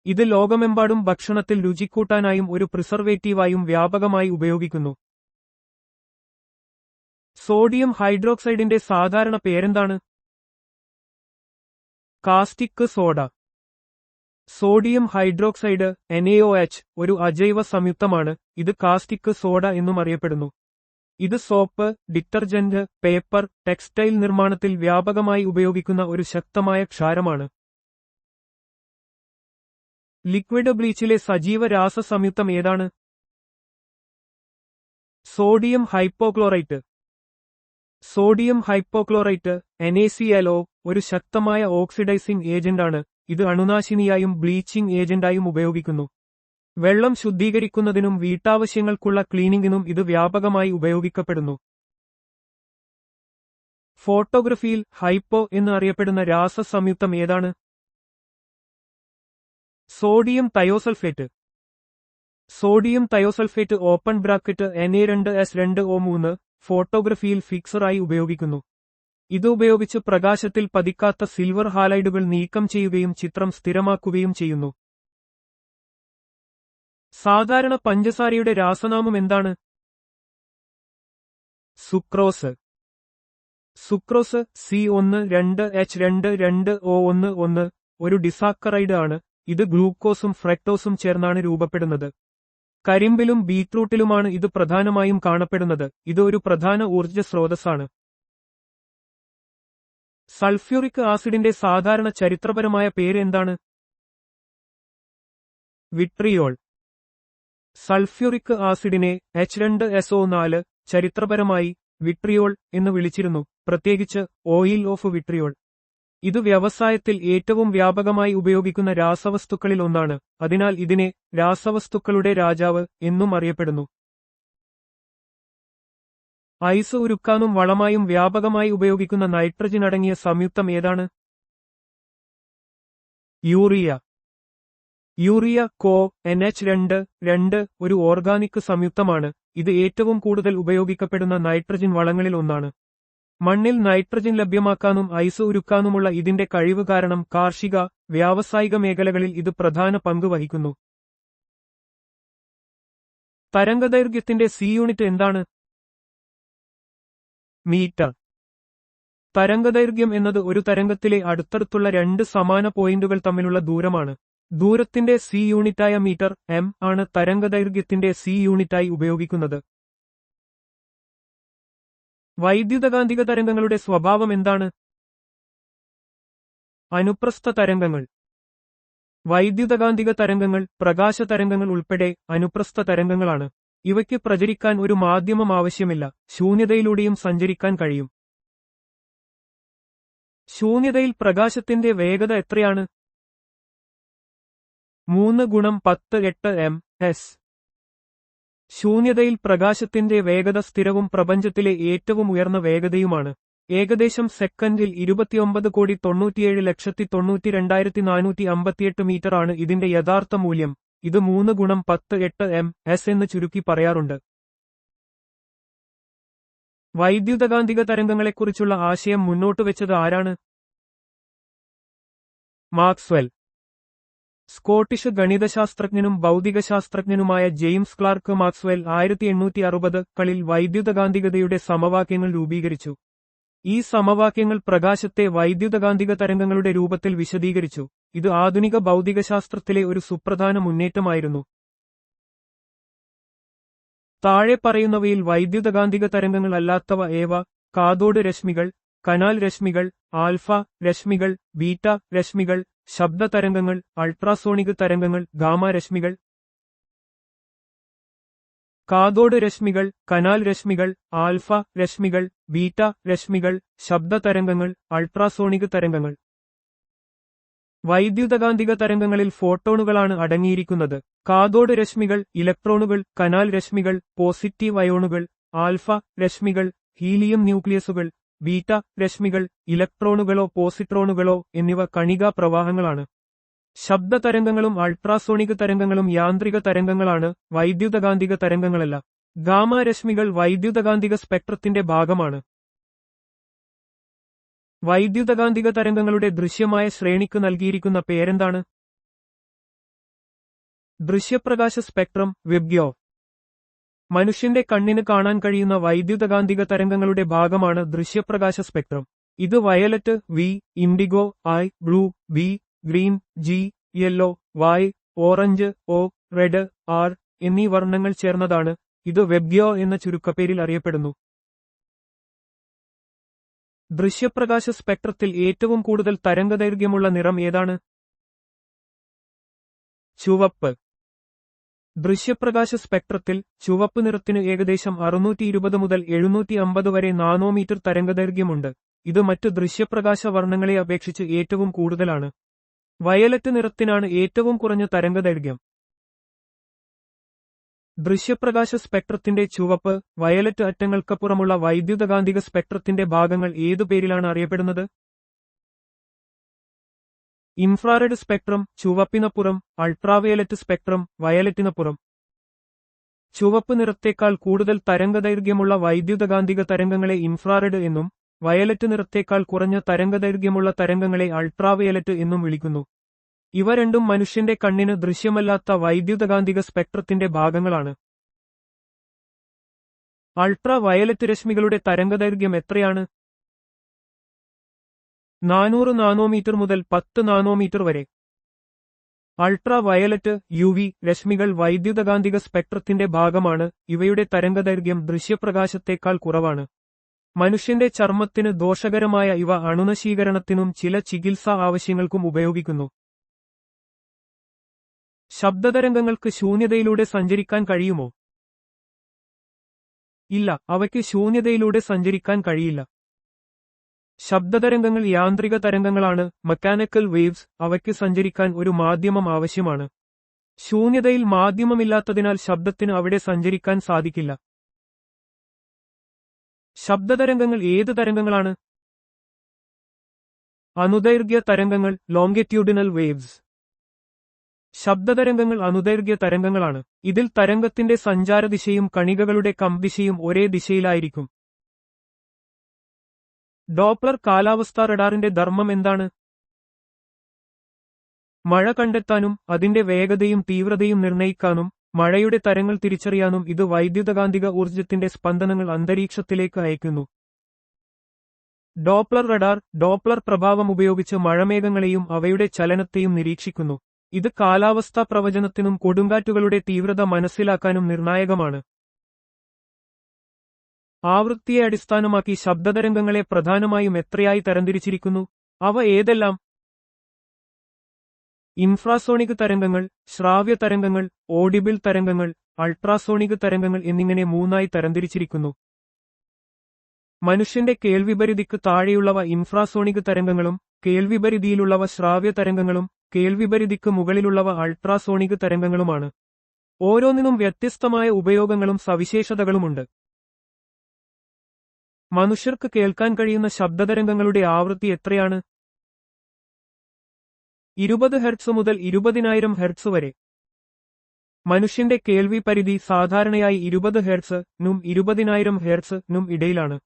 ഇത് ലോകമെമ്പാടും ഭക്ഷണത്തിൽ രുചിക്കൂട്ടാനായും ഒരു പ്രിസർവേറ്റീവായും വ്യാപകമായി ഉപയോഗിക്കുന്നു. സോഡിയം ഹൈഡ്രോക്സൈഡിന്റെ സാധാരണ പേരെന്താണ്? Caustic soda. Sodium hydroxide NaOH ഒരു അജൈവ സംയുക്തമാണ്. ഇത് കാസ്റ്റിക് സോഡ എന്നും അറിയപ്പെടുന്നു. ഇത് സോപ്പ്, ഡിറ്റർജന്റ്, പേപ്പർ, ടെക്സ്റ്റൈൽ നിർമ്മാണത്തിൽ വ്യാപകമായി ഉപയോഗിക്കുന്ന ഒരു ശക്തമായ ക്ഷാരമാണ്. ലിക്വിഡ് ബ്ലീച്ചിലെ സജീവ രാസ സംയുക്തം ഏതാണ്? Sodium hypochlorite. Sodium hypochlorite NaClO ഒരു ശക്തമായ ഓക്സിഡൈസിംഗ് ഏജന്റാണ്. ഇത് അണുനാശിനിയായും ബ്ലീച്ചിംഗ് ഏജന്റായും ഉപയോഗിക്കുന്നു. വെള്ളം ശുദ്ധീകരിക്കുന്നതിനും വീട്ടാവശ്യങ്ങൾക്കുള്ള ക്ലീനിംഗിനും ഇത് വ്യാപകമായി ഉപയോഗിക്കപ്പെടുന്നു. ഫോട്ടോഗ്രഫിയിൽ ഹൈപ്പോ എന്ന് അറിയപ്പെടുന്ന രാസ സംയുക്തം ഏതാണ്? Sodium thiosulphate. Sodium thiosulphate open bracket Na2S2O3 ഫോട്ടോഗ്രഫിയിൽ ഫിക്സറായി ഉപയോഗിക്കുന്നു. ഇത് ഉപയോഗിച്ച് പ്രകാശത്തിൽ പതിക്കാത്ത സിൽവർ ഹാലൈഡുകൾ നീക്കം ചെയ്യുകയും ചിത്രം സ്ഥിരമാക്കുകയും ചെയ്യുന്നു. സാധാരണ പഞ്ചസാരയുടെ രാസനാമം എന്താണ്? സുക്രോസ്. സുക്രോസ് C12H22O11 ഒരു ഡിസാക്കറൈഡ് ആണ്. ഇത് ഗ്ലൂക്കോസും ഫ്രക്ടോസും ചേർന്നാണ് രൂപപ്പെടുന്നത്. കരിമ്പിലും ബീറ്റ്റൂട്ടിലുമാണ് ഇത് പ്രധാനമായും കാണപ്പെടുന്നത്. ഇത് ഒരു പ്രധാന ഊർജ്ജ സ്രോതസ്സാണ്. സൾഫ്യൂറിക് ആസിഡിന്റെ സാധാരണ ചരിത്രപരമായ പേര് എന്താണ്? വിട്രിയോൾ. സൾഫ്യൂറിക് ആസിഡിനെ H2SO4 ചരിത്രപരമായി വിട്രിയോൾ എന്ന് വിളിച്ചിരുന്നു, പ്രത്യേകിച്ച് ഓയിൽ ഓഫ് വിട്രിയോൾ. ഇത് വ്യവസായത്തിൽ ഏറ്റവും വ്യാപകമായി ഉപയോഗിക്കുന്ന രാസവസ്തുക്കളിൽ ഒന്നാണ്. അതിനാൽ ഇതിനെ രാസവസ്തുക്കളുടെ രാജാവ് എന്നും അറിയപ്പെടുന്നു. ഐസ് ഉരുക്കാനും വളമായും വ്യാപകമായി ഉപയോഗിക്കുന്ന നൈട്രജൻ അടങ്ങിയ സംയുക്തം ഏതാണ്? യൂറിയ. യൂറിയ NH2 ഒരു ഓർഗാനിക് സംയുക്തമാണ്. ഇത് ഏറ്റവും കൂടുതൽ ഉപയോഗിക്കപ്പെടുന്ന നൈട്രജൻ വളങ്ങളിൽ ഒന്നാണ്. മണ്ണിൽ നൈട്രജൻ ലഭ്യമാക്കാനും ഐസ് ഉരുക്കാനുമുള്ള ഇതിന്റെ കഴിവ് കാരണം കാർഷിക, വ്യാവസായിക മേഖലകളിൽ ഇത് പ്രധാന പങ്ക് വഹിക്കുന്നു. തരംഗദൈർഘ്യത്തിന്റെ സി യൂണിറ്റ് എന്താണ്? മീറ്റർ. തരംഗദൈർഘ്യം എന്നത് ഒരു തരംഗത്തിലെ അടുത്തടുത്തുള്ള രണ്ട് സമാന പോയിന്റുകൾ തമ്മിലുള്ള ദൂരമാണ്. ദൂരത്തിന്റെ സി യൂണിറ്റായ മീറ്റർ ആണ് തരംഗദൈർഘ്യത്തിന്റെ സി യൂണിറ്റായി ഉപയോഗിക്കുന്നത്. വൈദ്യുതകാന്തിക തരംഗങ്ങളുടെ സ്വഭാവം എന്താണ്? അനുപ്രസ്ഥ തരംഗങ്ങൾ. വൈദ്യുതകാന്തിക തരംഗങ്ങൾ പ്രകാശ തരംഗങ്ങൾ ഉൾപ്പെടെ അനുപ്രസ്ഥ തരംഗങ്ങളാണ്. ഇവയ്ക്ക് പ്രചരിക്കാൻ ഒരു മാധ്യമം ആവശ്യമില്ല, ശൂന്യതയിലൂടെയും സഞ്ചരിക്കാൻ കഴിയും. ശൂന്യതയിൽ പ്രകാശത്തിന്റെ വേഗത എത്രയാണ്? 3 × 10⁸ ശൂന്യതയിൽ പ്രകാശത്തിന്റെ വേഗത സ്ഥിരവും പ്രപഞ്ചത്തിലെ ഏറ്റവും ഉയർന്ന വേഗതയുമാണ്. ഏകദേശം സെക്കൻഡിൽ 29,99,92,458 മീറ്റർ ആണ് ഇതിന്റെ യഥാർത്ഥ മൂല്യം. ഇത് 3 × 10⁸ എന്ന് ചുരുക്കി പറയാറുണ്ട്. വൈദ്യുതകാന്തിക തരംഗങ്ങളെക്കുറിച്ചുള്ള ആശയം മുന്നോട്ടുവെച്ചത് ആരാണ്? മാക്സ്വെൽ. സ്കോട്ടിഷ് ഗണിതശാസ്ത്രജ്ഞനും ഭൗതികശാസ്ത്രജ്ഞനുമായ ജെയിംസ് ക്ലാർക്ക് മാക്സ്വെൽ 1860-കളിൽ വൈദ്യുതകാന്തികതയുടെ സമവാക്യങ്ങൾ രൂപീകരിച്ചു. ഈ സമവാക്യങ്ങൾ പ്രകാശത്തെ വൈദ്യുതകാന്തിക തരംഗങ്ങളുടെ രൂപത്തിൽ വിശദീകരിച്ചു. ഇത് ആധുനിക ഭൗതികശാസ്ത്രത്തിലെ ഒരു സുപ്രധാന മുന്നേറ്റമായിരുന്നു. താഴെ പറയുന്നവയിൽ വൈദ്യുതകാന്തിക തരംഗങ്ങൾ അല്ലാത്തവ ഏവ? കാഥോഡ് രശ്മികൾ, കനാൽ രശ്മികൾ, ആൽഫ രശ്മികൾ, ബീറ്റ രശ്മികൾ, ശബ്ദ തരംഗങ്ങൾ, അൾട്രാസോണിക് തരംഗങ്ങൾ, ഗാമ രശ്മികൾ. കാഥോഡ് രശ്മികൾ, കനാൽ രശ്മികൾ, ആൽഫ രശ്മികൾ, ബീറ്റ രശ്മികൾ, ശബ്ദ തരംഗങ്ങൾ, അൾട്രാസോണിക് തരംഗങ്ങൾ. വൈദ്യുതകാന്തിക തരംഗങ്ങളിൽ ഫോട്ടോണുകളാണ് അടങ്ങിയിരിക്കുന്നത്. കാഥോഡ് രശ്മികൾ ഇലക്ട്രോണുകൾ, കനാൽ രശ്മികൾ പോസിറ്റീവ് അയോണുകൾ, ആൽഫ രശ്മികൾ ഹീലിയം ന്യൂക്ലിയസുകൾ, ബീറ്റ രശ്മികൾ ഇലക്ട്രോണുകളോ പോസിട്രോണുകളോ എന്നിവ കണികാ പ്രവാഹങ്ങളാണ്. ശബ്ദ തരംഗങ്ങളും അൾട്രാസോണിക് തരംഗങ്ങളും യാന്ത്രിക തരംഗങ്ങളാണ്, വൈദ്യുതകാന്തിക തരംഗങ്ങളല്ല. ഗാമ രശ്മികൾ വൈദ്യുതകാന്തിക സ്പെക്ട്രത്തിന്റെ ഭാഗമാണ്. വൈദ്യുതകാന്തിക തരംഗങ്ങളുടെ ദൃശ്യമായ ശ്രേണിക്ക് നൽകിയിരിക്കുന്ന പേരെന്താണ്? ദൃശ്യപ്രകാശ സ്പെക്ട്രം, വെബ്ഗ്യോ. മനുഷ്യന്റെ കണ്ണിന് കാണാൻ കഴിയുന്ന വൈദ്യുതകാന്തിക തരംഗങ്ങളുടെ ഭാഗമാണ് ദൃശ്യപ്രകാശ സ്പെക്ട്രം. ഇത് violet V, indigo I, blue B, green G, yellow Y, orange O, red R എന്നീ വർണ്ണങ്ങൾ ചേർന്നതാണ്. ഇത് വെബ്ഗ്യോ എന്ന ചുരുക്കപ്പേരിൽ അറിയപ്പെടുന്നു. ദൃശ്യപ്രകാശ സ്പെക്ട്രത്തിൽ ഏറ്റവും കൂടുതൽ തരംഗദൈർഘ്യമുള്ള നിറം ഏതാണ്? ചുവപ്പ്. ദൃശ്യപ്രകാശ സ്പെക്ട്രത്തിൽ ചുവപ്പ് നിറത്തിന് ഏകദേശം 620 മുതൽ 750 വരെ നാനോമീറ്റർ തരംഗദൈർഘ്യമുണ്ട്. ഇത് മറ്റ് ദൃശ്യപ്രകാശ വർണ്ണങ്ങളെ അപേക്ഷിച്ച് ഏറ്റവും കൂടുതലാണ്. വയലറ്റ് നിറത്തിനാണ് ഏറ്റവും കുറഞ്ഞ തരംഗദൈർഘ്യം. ദൃശ്യപ്രകാശ സ്പെക്ട്രത്തിന്റെ ചുവപ്പ്, വയലറ്റ് അറ്റങ്ങൾക്കപ്പുറമുള്ള വൈദ്യുതകാന്തിക സ്പെക്ട്രത്തിന്റെ ഭാഗങ്ങൾ ഏതു പേരിലാണ് അറിയപ്പെടുന്നത്? ഇൻഫ്രാറെഡ് സ്പെക്ട്രം ചുവപ്പിനപ്പുറം, അൾട്രാവയലറ്റ് സ്പെക്ട്രം വയലറ്റിനപ്പുറം. ചുവപ്പ് നിറത്തേക്കാൾ കൂടുതൽ തരംഗദൈർഘ്യമുള്ള വൈദ്യുതകാന്തിക തരംഗങ്ങളെ ഇൻഫ്രാറെഡ് എന്നും വയലറ്റ് നിറത്തേക്കാൾ കുറഞ്ഞ തരംഗദൈർഘ്യമുള്ള തരംഗങ്ങളെ അൾട്രാവയലറ്റ് എന്നും വിളിക്കുന്നു. ഇവ രണ്ടും മനുഷ്യന്റെ കണ്ണിന് ദൃശ്യമല്ലാത്ത വൈദ്യുതകാന്തിക സ്പെക്ട്രത്തിന്റെ ഭാഗങ്ങളാണ്. അൾട്രാ വയലറ്റ് രശ്മികളുടെ തരംഗദൈർഘ്യം എത്രയാണ്? 400 നാനോമീറ്റർ മുതൽ 10 നാനോമീറ്റർ വരെ. അൾട്രാ വയലറ്റ് UV രശ്മികൾ വൈദ്യുതകാന്തിക സ്പെക്ട്രത്തിന്റെ ഭാഗമാണ്. ഇവയുടെ തരംഗദൈർഘ്യം ദൃശ്യപ്രകാശത്തേക്കാൾ കുറവാണ്. മനുഷ്യന്റെ ചർമ്മത്തിന് ദോഷകരമായ ഇവ അണുനശീകരണത്തിനും ചില ചികിത്സാ ആവശ്യങ്ങൾക്കും ഉപയോഗിക്കുന്നു. ശബ്ദതരംഗങ്ങൾക്ക് ശൂന്യതയിലൂടെ സഞ്ചരിക്കാൻ കഴിയുമോ? ഇല്ല, അവയ്ക്ക് ശൂന്യതയിലൂടെ സഞ്ചരിക്കാൻ കഴിയില്ല. ശബ്ദതരംഗങ്ങൾ യാന്ത്രിക തരംഗങ്ങളാണ്, മെക്കാനിക്കൽ വേവ്സ്. അവയ്ക്ക് സഞ്ചരിക്കാൻ ഒരു മാധ്യമം ആവശ്യമാണ്. ശൂന്യതയിൽ മാധ്യമമില്ലാത്തതിനാൽ ശബ്ദത്തിന് അവിടെ സഞ്ചരിക്കാൻ സാധിക്കില്ല. ശബ്ദതരംഗങ്ങൾ ഏത് തരംഗങ്ങളാണ്? അനുദൈർഘ്യ തരംഗങ്ങൾ, ലോംഗിറ്റ്യൂഡിനൽ വേവ്സ്. ശബ്ദതരംഗങ്ങൾ അനുദൈർഘ്യ തരംഗങ്ങളാണ്. ഇതിൽ തരംഗത്തിന്റെ സഞ്ചാരദിശയും കണികകളുടെ കംദിശയും ഒരേ ദിശയിലായിരിക്കും. ഡോപ്ലർ കാലാവസ്ഥാ റഡാറിന്റെ ധർമ്മം എന്താണ്? മഴ കണ്ടെത്താനും അതിന്റെ വേഗതയും തീവ്രതയും നിർണ്ണയിക്കാനും മഴയുടെ തരങ്ങൾ തിരിച്ചറിയാനും ഇത് വൈദ്യുതകാന്തിക ഊർജ്ജത്തിന്റെ സ്പന്ദനങ്ങൾ അന്തരീക്ഷത്തിലേക്ക് അയക്കുന്നു. ഡോപ്ലർ റഡാർ ഡോപ്ലർ പ്രഭാവം ഉപയോഗിച്ച് മഴമേഘങ്ങളെയും അവയുടെ ചലനത്തെയും നിരീക്ഷിക്കുന്നു. ഇത് കാലാവസ്ഥാ പ്രവചനത്തിനും കൊടുങ്കാറ്റുകളുടെ തീവ്രത മനസ്സിലാക്കാനും നിർണായകമാണ്. ആവൃത്തിയെ അടിസ്ഥാനമാക്കി ശബ്ദതരംഗങ്ങളെ പ്രധാനമായും എത്രയായി തരംതിരിച്ചിരിക്കുന്നു? അവ ഏതെല്ലാം? ഇൻഫ്രാസോണിക് തരംഗങ്ങൾ, ശ്രാവ്യ തരംഗങ്ങൾ, ഓഡിബിൾ തരംഗങ്ങൾ, അൾട്രാസോണിക് തരംഗങ്ങൾ എന്നിങ്ങനെ മൂന്നായി തരംതിരിച്ചിരിക്കുന്നു. മനുഷ്യന്റെ കേൾവിപരിധിക്ക് താഴെയുള്ളവ ഇൻഫ്രാസോണിക് തരംഗങ്ങളും കേൾവിപരിധിയിലുള്ളവ ശ്രാവ്യ തരംഗങ്ങളും കേൾവിപരിധിക്ക് മുകളിലുള്ളവ അൾട്രാസോണിക് തരംഗങ്ങളുമാണ്. ഓരോന്നിനും വ്യത്യസ്തമായ ഉപയോഗങ്ങളും സവിശേഷതകളുമുണ്ട്. മനുഷ്യർക്ക് കേൾക്കാൻ കഴിയുന്ന ശബ്ദതരംഗങ്ങളുടെ ആവൃത്തി എത്രയാണ്? 20 ഹെർട്സ് മുതൽ 20,000 ഹെർട്സ് വരെ. മനുഷ്യന്റെ കേൾവി പരിധി സാധാരണയായി 20 ഹെർട്സ്-നും 20,000 ഹെർട്സ്-നും ഇടയിലാണ്.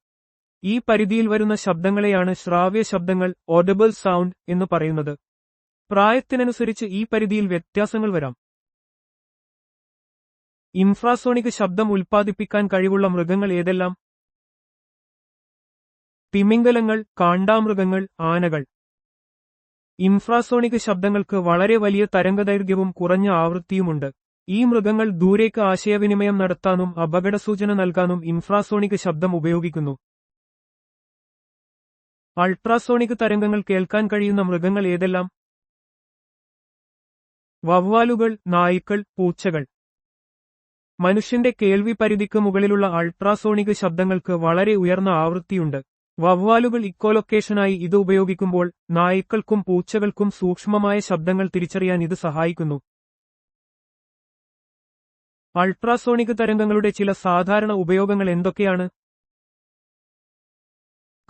ഈ പരിധിയിൽ വരുന്ന ശബ്ദങ്ങളെയാണ് ശ്രാവ്യ ശബ്ദങ്ങൾ, ഓഡിബിൾ സൗണ്ട് എന്ന് പറയുന്നത്. പ്രായത്തിനനുസരിച്ച് ഈ പരിധിയിൽ വ്യത്യാസങ്ങൾ വരാം. ഇൻഫ്രാസോണിക് ശബ്ദം ഉൽപ്പാദിപ്പിക്കാൻ കഴിവുള്ള മൃഗങ്ങൾ ഏതെല്ലാം? തിമിംഗലങ്ങൾ, കാണ്ടാമൃഗങ്ങൾ, ആനകൾ. ഇൻഫ്രാസോണിക് ശബ്ദങ്ങൾക്ക് വളരെ വലിയ തരംഗദൈർഘ്യവും കുറഞ്ഞ ആവൃത്തിയുമുണ്ട്. ഈ മൃഗങ്ങൾ ദൂരേക്ക് ആശയവിനിമയം നടത്താനും അപകടസൂചന നൽകാനും ഇൻഫ്രാസോണിക് ശബ്ദം ഉപയോഗിക്കുന്നു. അൾട്രാസോണിക് തരംഗങ്ങൾ കേൾക്കാൻ കഴിയുന്ന മൃഗങ്ങൾ ഏതെല്ലാം? വവ്വാലുകൾ, നായ്ക്കൾ, പൂച്ചകൾ. മനുഷ്യന്റെ കേൾവി പരിധിക്ക് മുകളിലുള്ള അൾട്രാസോണിക് ശബ്ദങ്ങൾക്ക് വളരെ ഉയർന്ന ആവൃത്തിയുണ്ട്. വവ്വാലുകൾ ഇക്കോലൊക്കേഷനായി ഇത് ഉപയോഗിക്കുമ്പോൾ നായ്ക്കൾക്കും പൂച്ചകൾക്കും സൂക്ഷ്മമായ ശബ്ദങ്ങൾ തിരിച്ചറിയാൻ ഇത് സഹായിക്കുന്നു. അൾട്രാസോണിക് തരംഗങ്ങളുടെ ചില സാധാരണ ഉപയോഗങ്ങൾ എന്തൊക്കെയാണ്?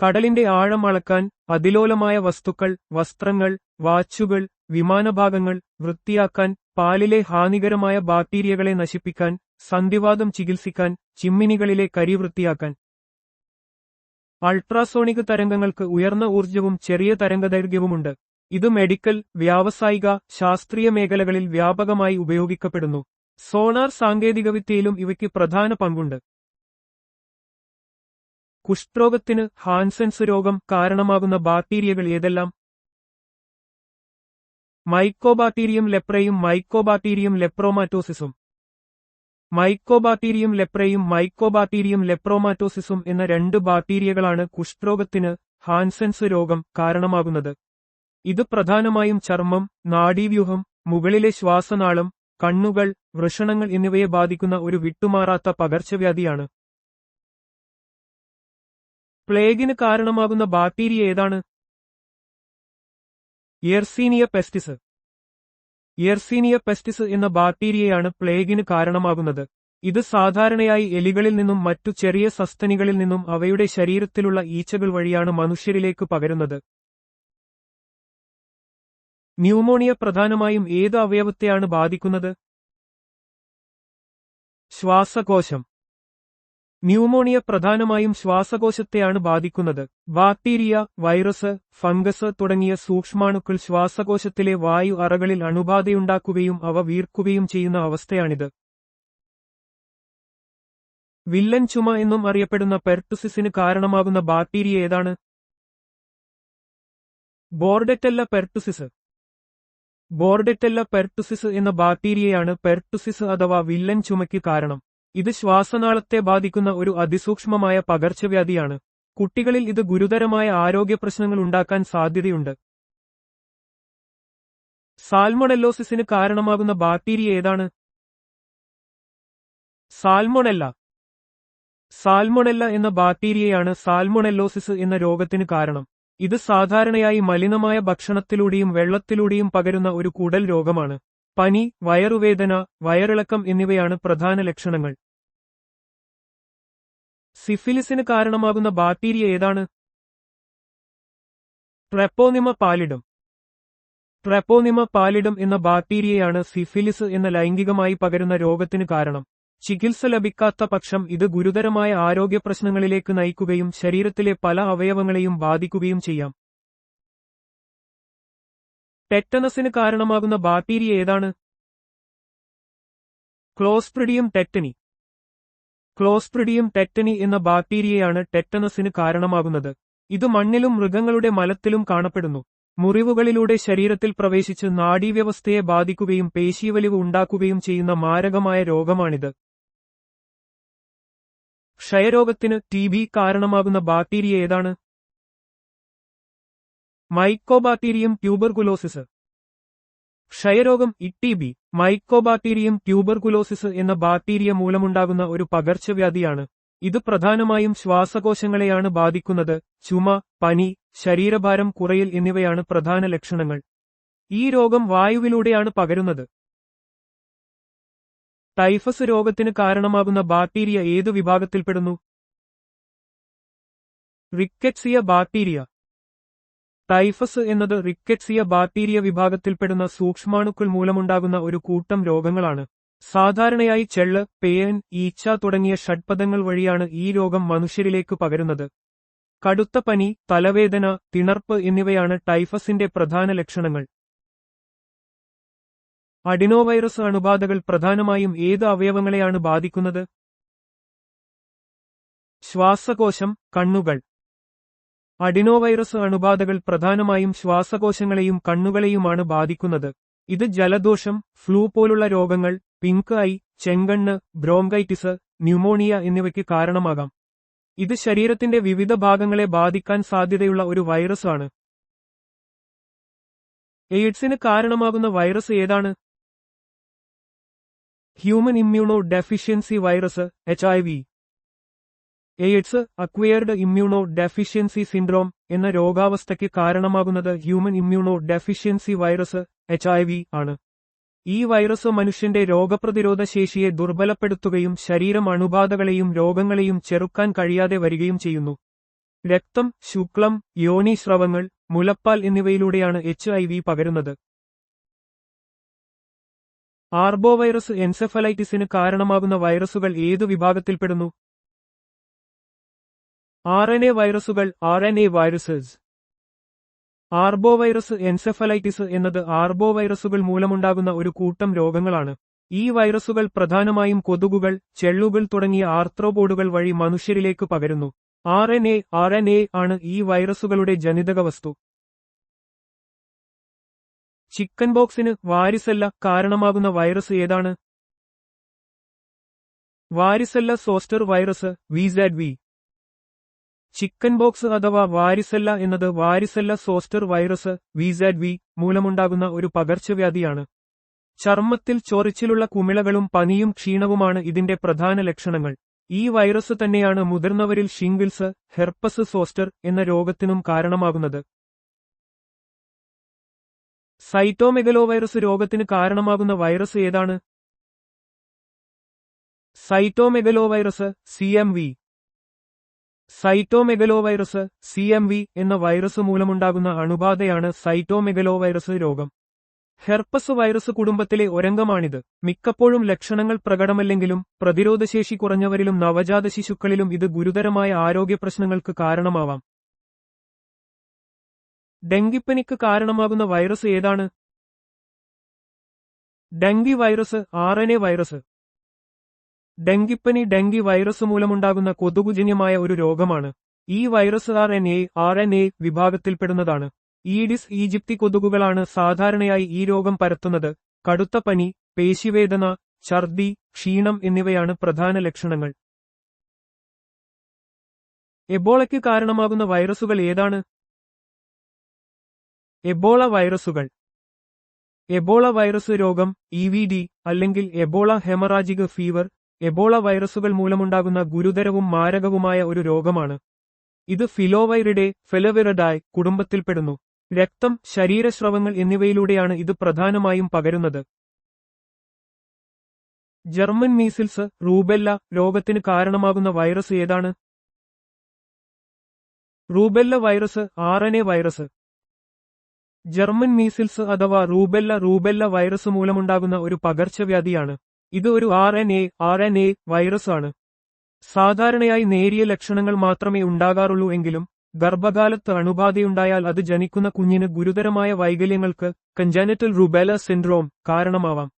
കടലിന്റെ ആഴം അളക്കാൻ, അതിലോലമായ വസ്തുക്കൾ, വസ്ത്രങ്ങൾ, വാച്ചുകൾ, വിമാനഭാഗങ്ങൾ വൃത്തിയാക്കാൻ, പാലിലെ ഹാനികരമായ ബാക്ടീരിയകളെ നശിപ്പിക്കാൻ, സന്ധിവാതം ചികിത്സിക്കാൻ, ചിമ്മിനികളിലെ കരി വൃത്തിയാക്കാൻ. അൾട്രാസോണിക് തരംഗങ്ങൾക്ക് ഉയർന്ന ഊർജ്ജവും ചെറിയ തരംഗദൈർഘ്യവുമുണ്ട്. ഇത് മെഡിക്കൽ, വ്യാവസായിക, ശാസ്ത്രീയ മേഖലകളിൽ വ്യാപകമായി ഉപയോഗിക്കപ്പെടുന്നു. സോണാർ സാങ്കേതികവിദ്യയിലും ഇവയ്ക്ക് പ്രധാന പങ്കുണ്ട്. കുഷ്ഠരോഗത്തിന് ഹാൻസെൻസ് രോഗം കാരണമാകുന്ന ബാക്ടീരിയകൾ ഏതെല്ലാം? മൈക്കോബാക്ടീരിയം ലെപ്രയും മൈക്കോബാക്ടീരിയം ലെപ്രോമാറ്റോസിസും. മൈക്കോബാക്ടീരിയം ലെപ്രയും മൈക്കോബാക്ടീരിയം ലെപ്രോമാറ്റോസിസും എന്ന രണ്ട് ബാക്ടീരിയകളാണ് കുഷ്ഠരോഗത്തിന് ഹാൻസെൻസ് രോഗം കാരണമാകുന്നത്. ഇത് പ്രധാനമായും ചർമ്മം, നാഡീവ്യൂഹം, മുകളിലെ ശ്വാസനാളം, കണ്ണുകൾ, വൃഷണങ്ങൾ എന്നിവയെ ബാധിക്കുന്ന ഒരു വിട്ടുമാറാത്ത പകർച്ചവ്യാധിയാണ്. പ്ലേഗിന് കാരണമാകുന്ന ബാക്ടീരിയ ഏതാണ്? യെർസീനിയ പെസ്റ്റിസ്. യെർസീനിയ പെസ്റ്റിസ് എന്ന ബാക്ടീരിയയാണ് പ്ലേഗിന് കാരണമാകുന്നത്. ഇത് സാധാരണയായി എലികളിൽ നിന്നും മറ്റു ചെറിയ സസ്തനികളിൽ നിന്നും അവയുടെ ശരീരത്തിലുള്ള ഈച്ചകൾ വഴിയാണ് മനുഷ്യരിലേക്ക് പകരുന്നത്. ന്യൂമോണിയ പ്രധാനമായും ഏത് അവയവത്തെയാണ് ബാധിക്കുന്നത്? ശ്വാസകോശം. ന്യൂമോണിയ പ്രധാനമായും ശ്വാസകോശത്തെയാണ് ബാധിക്കുന്നത്. ബാക്ടീരിയ, വൈറസ്, ഫംഗസ് തുടങ്ങിയ സൂക്ഷ്മാണുക്കൾ ശ്വാസകോശത്തിലെ വായു അറകളിൽ അണുബാധയുണ്ടാക്കുകയും അവ വീർക്കുകയും ചെയ്യുന്ന അവസ്ഥയാണിത്. വില്ലൻ ചുമ എന്നും അറിയപ്പെടുന്ന പെർട്ടുസിസിന് കാരണമാകുന്ന ബാക്ടീരിയ ഏതാണ്? Bordetella pertussis. ബോർഡെറ്റെല്ല പെർട്ടുസിസ് എന്ന ബാക്ടീരിയയാണ് പെർട്ടുസിസ് അഥവാ വില്ലൻ ചുമയ്ക്ക് കാരണം. ഇത് ശ്വാസനാളത്തെ ബാധിക്കുന്ന ഒരു അതിസൂക്ഷ്മമായ പകർച്ചവ്യാധിയാണ്. കുട്ടികളിൽ ഇത് ഗുരുതരമായ ആരോഗ്യപ്രശ്നങ്ങൾ ഉണ്ടാക്കാൻ സാധ്യതയുണ്ട്. സാൽമൊണെല്ലോസിസിന് കാരണമാകുന്ന ബാക്ടീരിയ ഏതാണ്? സാൽമൊണെല്ല. സാൽമൊണെല്ല എന്ന ബാക്ടീരിയയാണ് സാൽമൊണെല്ലോസിസ് എന്ന രോഗത്തിന് കാരണം. ഇത് സാധാരണയായി മലിനമായ ഭക്ഷണത്തിലൂടെയും വെള്ളത്തിലൂടെയും പകരുന്ന ഒരു കുടൽ രോഗമാണ്. പനി, വയറുവേദന, വയറിളക്കം എന്നിവയാണ് പ്രധാന ലക്ഷണങ്ങൾ. സിഫിലിസിന് കാരണമാകുന്ന ബാക്ടീരിയ ഏതാണ്? ട്രെപ്പോനിമ പാലിഡം. ട്രെപ്പോനിമ പാലിഡം എന്ന ബാക്ടീരിയയാണ് സിഫിലിസ് എന്ന ലൈംഗികമായി പകരുന്ന രോഗത്തിന് കാരണം. ചികിത്സ ലഭിക്കാത്ത പക്ഷം ഇത് ഗുരുതരമായ ആരോഗ്യ പ്രശ്നങ്ങളിലേക്ക് നയിക്കുകയും ശരീരത്തിലെ പല അവയവങ്ങളെയും ബാധിക്കുകയും ചെയ്യാം. ടെറ്റനസിന് കാരണമാകുന്ന ബാക്ടീരിയ ഏതാണ്? Clostridium tetany. ക്ലോസ്ട്രിഡിയം ടെറ്റനി എന്ന ബാക്ടീരിയയാണ് ടെറ്റനസിന് കാരണമാകുന്നത്. ഇത് മണ്ണിലും മൃഗങ്ങളുടെ മലത്തിലും കാണപ്പെടുന്നു. മുറിവുകളിലൂടെ ശരീരത്തിൽ പ്രവേശിച്ച് നാഡീവ്യവസ്ഥയെ ബാധിക്കുകയും പേശീവലിവ് ഉണ്ടാക്കുകയും ചെയ്യുന്ന മാരകമായ രോഗമാണിത്. ക്ഷയരോഗത്തിന് ടി.ബി കാരണമാകുന്ന ബാക്ടീരിയ ഏതാണ്? Mycobacterium tuberculosis. ക്ഷയരോഗം ടി.ബി, മൈക്കോബാക്ടീരിയം ട്യൂബർകുലോസിസ് എന്ന ബാക്ടീരിയ മൂലമുണ്ടാകുന്ന ഒരു പകർച്ചവ്യാധിയാണ്. ഇത് പ്രധാനമായും ശ്വാസകോശങ്ങളെയാണ് ബാധിക്കുന്നത്. ചുമ, പനി, ശരീരഭാരം കുറയൽ എന്നിവയാണ് പ്രധാന ലക്ഷണങ്ങൾ. ഈ രോഗം വായുവിലൂടെയാണ് പകരുന്നത്. ടൈഫസ് രോഗത്തിന് കാരണമാകുന്ന ബാക്ടീരിയ ഏതു വിഭാഗത്തിൽപ്പെടുന്നു? Rickettsia bacteria. ടൈഫസ് എന്നത് റിക്കറ്റ്സിയ ബാക്ടീരിയ വിഭാഗത്തിൽപ്പെടുന്ന സൂക്ഷ്മാണുക്കൾ മൂലമുണ്ടാകുന്ന ഒരു കൂട്ടം രോഗങ്ങളാണ്. സാധാരണയായി ചെള്ള്, പേൻ, ഈച്ച തുടങ്ങിയ ഷഡ്പദങ്ങൾ വഴിയാണ് ഈ രോഗം മനുഷ്യരിലേക്ക് പകരുന്നത്. കടുത്ത പനി, തലവേദന, തിണർപ്പ് എന്നിവയാണ് ടൈഫസിന്റെ പ്രധാന ലക്ഷണങ്ങൾ. അഡിനോവൈറസ് അണുബാധകൾ പ്രധാനമായും ഏത് അവയവങ്ങളെയാണ് ബാധിക്കുന്നത്? ശ്വാസകോശം, കണ്ണുകൾ. അഡിനോവൈറസ് അണുബാധകൾ പ്രധാനമായും ശ്വാസകോശങ്ങളെയും കണ്ണുകളെയുമാണ് ബാധിക്കുന്നത്. ഇത് ജലദോഷം, ഫ്ലൂ പോലുള്ള രോഗങ്ങൾ, പിങ്ക് ഐ, ചെങ്കണ്ണ്, ബ്രോങ്കൈറ്റിസ്, ന്യൂമോണിയ എന്നിവയ്ക്ക് കാരണമാകാം. ഇത് ശരീരത്തിന്റെ വിവിധ ഭാഗങ്ങളെ ബാധിക്കാൻ സാധ്യതയുള്ള ഒരു വൈറസ് ആണ്. എയ്ഡ്സിന് കാരണമാകുന്ന വൈറസ് ഏതാണ്? Human immuno deficiency virus (HIV). AIDS, acquired immuno deficiency syndrome എന്ന രോഗാവസ്ഥയ്ക്ക് കാരണമാകുന്നത് human immuno deficiency virus (HIV) ആണ്. ഈ വൈറസ് മനുഷ്യന്റെ രോഗപ്രതിരോധ ശേഷിയെ ദുർബലപ്പെടുത്തുകയും ശരീരം അണുബാധകളെയും രോഗങ്ങളെയും ചെറുക്കാൻ കഴിയാതെ വരികയും ചെയ്യുന്നു. രക്തം, ശുക്ലം, യോനീസ്രവങ്ങൾ, മുലപ്പാൽ എന്നിവയിലൂടെയാണ് HIV പകരുന്നത്. ആർബോവൈറസ് എൻസെഫലൈറ്റിസിന് കാരണമാകുന്ന വൈറസുകൾ ഏതു വിഭാഗത്തിൽപ്പെടുന്നു? RNA വൈറസുകൾ (RNA വൈറസസ്). ആർബോവൈറസ് എൻസെഫലൈറ്റിസ് എന്നത് ആർബോവൈറസുകൾ മൂലമുണ്ടാകുന്ന ഒരു കൂട്ടം രോഗങ്ങളാണ്. ഈ വൈറസുകൾ പ്രധാനമായും കൊതുകുകൾ, ചെള്ളുകൾ തുടങ്ങിയ ആർത്രോപോഡുകൾ വഴി മനുഷ്യരിലേക്ക് പകരുന്നു. RNA ആണ് ഈ വൈറസുകളുടെ ജനിതക വസ്തു. ചിക്കൻ ബോക്സിന് വാരിസെല്ല കാരണമാകുന്ന വൈറസ് ഏതാണ്? Varicella zoster virus (VZV). Chicken box അഥവാ വാരിസെല്ല എന്നത് വാരിസെല്ല സോസ്റ്റർ വൈറസ് (VZV) മൂലമുണ്ടാകുന്ന ഒരു പകർച്ചവ്യാധിയാണ്. ചർമ്മത്തിൽ ചൊറിച്ചിലുള്ള കുമിളകളും പനിയും ക്ഷീണവുമാണ് ഇതിന്റെ പ്രധാന ലക്ഷണങ്ങൾ. ഈ വൈറസ് തന്നെയാണ് മുതിർന്നവരിൽ ഷിംഗിൾസ്, ഹെർപ്പസ് സോസ്റ്റർ എന്ന രോഗത്തിനും കാരണമാകുന്നത്. സൈറ്റോമെഗലോവൈറസ് രോഗത്തിന് കാരണമാകുന്ന വൈറസ് ഏതാണ്? Cytomegalovirus (CMV). സൈറ്റോമെഗലോവൈറസ് (CMV) എന്ന വൈറസ് മൂലമുണ്ടാകുന്ന അണുബാധയാണ് സൈറ്റോമെഗലോവൈറസ് രോഗം. ഹെർപ്പസ് വൈറസ് കുടുംബത്തിലെ ഒരംഗമാണിത്. മിക്കപ്പോഴും ലക്ഷണങ്ങൾ പ്രകടമല്ലെങ്കിലും പ്രതിരോധശേഷി കുറഞ്ഞവരിലും നവജാത ശിശുക്കളിലും ഇത് ഗുരുതരമായ ആരോഗ്യപ്രശ്നങ്ങൾക്ക് കാരണമാവാം. ഡെങ്കിപ്പനിക്ക് കാരണമാകുന്ന വൈറസ് ഏതാണ്? Dengue virus (RNA virus). ഡെങ്കിപ്പനി ഡെങ്കി വൈറസ് മൂലമുണ്ടാകുന്ന കൊതുകുജന്യമായ ഒരു രോഗമാണ്. ഈ വൈറസ് RNA വിഭാഗത്തിൽപ്പെടുന്നതാണ്. ഈഡിസ് ഈജിപ്തി കൊതുകുകളാണ് സാധാരണയായി ഈ രോഗം പരത്തുന്നത്. കടുത്ത പനി, പേശിവേദന, ഛർദി, ക്ഷീണം എന്നിവയാണ് പ്രധാന ലക്ഷണങ്ങൾ. എബോളയ്ക്ക് കാരണമാകുന്ന വൈറസുകൾ ഏതാണ്? എബോള വൈറസുകൾ. എബോള വൈറസ് രോഗം EVD അല്ലെങ്കിൽ എബോള ഹെമറാജിക് ഫീവർ എബോള വൈറസുകൾ മൂലമുണ്ടാകുന്ന ഗുരുതരവും മാരകവുമായ ഒരു രോഗമാണ്. ഇത് ഫിലോവൈറിഡേ, ഫെലവിറിഡായ് കുടുംബത്തിൽപ്പെടുന്നു. രക്തം, ശരീരസ്രവങ്ങൾ എന്നിവയിലൂടെയാണ് ഇത് പ്രധാനമായും പകരുന്നത്. ജർമ്മൻ മീസിൽസ്, റൂബെല്ല രോഗത്തിന് കാരണമാകുന്ന വൈറസ് ഏതാണ്? Rubella virus RNA virus. German measles അഥവാ റൂബെല്ല വൈറസ് മൂലമുണ്ടാകുന്ന ഒരു പകർച്ചവ്യാധിയാണ്. ഇത് ഒരു RNA വൈറസ് ആണ്. സാധാരണയായി നേരിയ ലക്ഷണങ്ങൾ മാത്രമേ ഉണ്ടാകാറുള്ളൂ എങ്കിലും ഗർഭകാലത്ത് അണുബാധയുണ്ടായാൽ അത് ജനിക്കുന്ന കുഞ്ഞിന് ഗുരുതരമായ വൈകല്യങ്ങൾക്ക് കൺജനിറ്റൽ റുബെല്ല സിൻഡ്രോം കാരണമാവാം.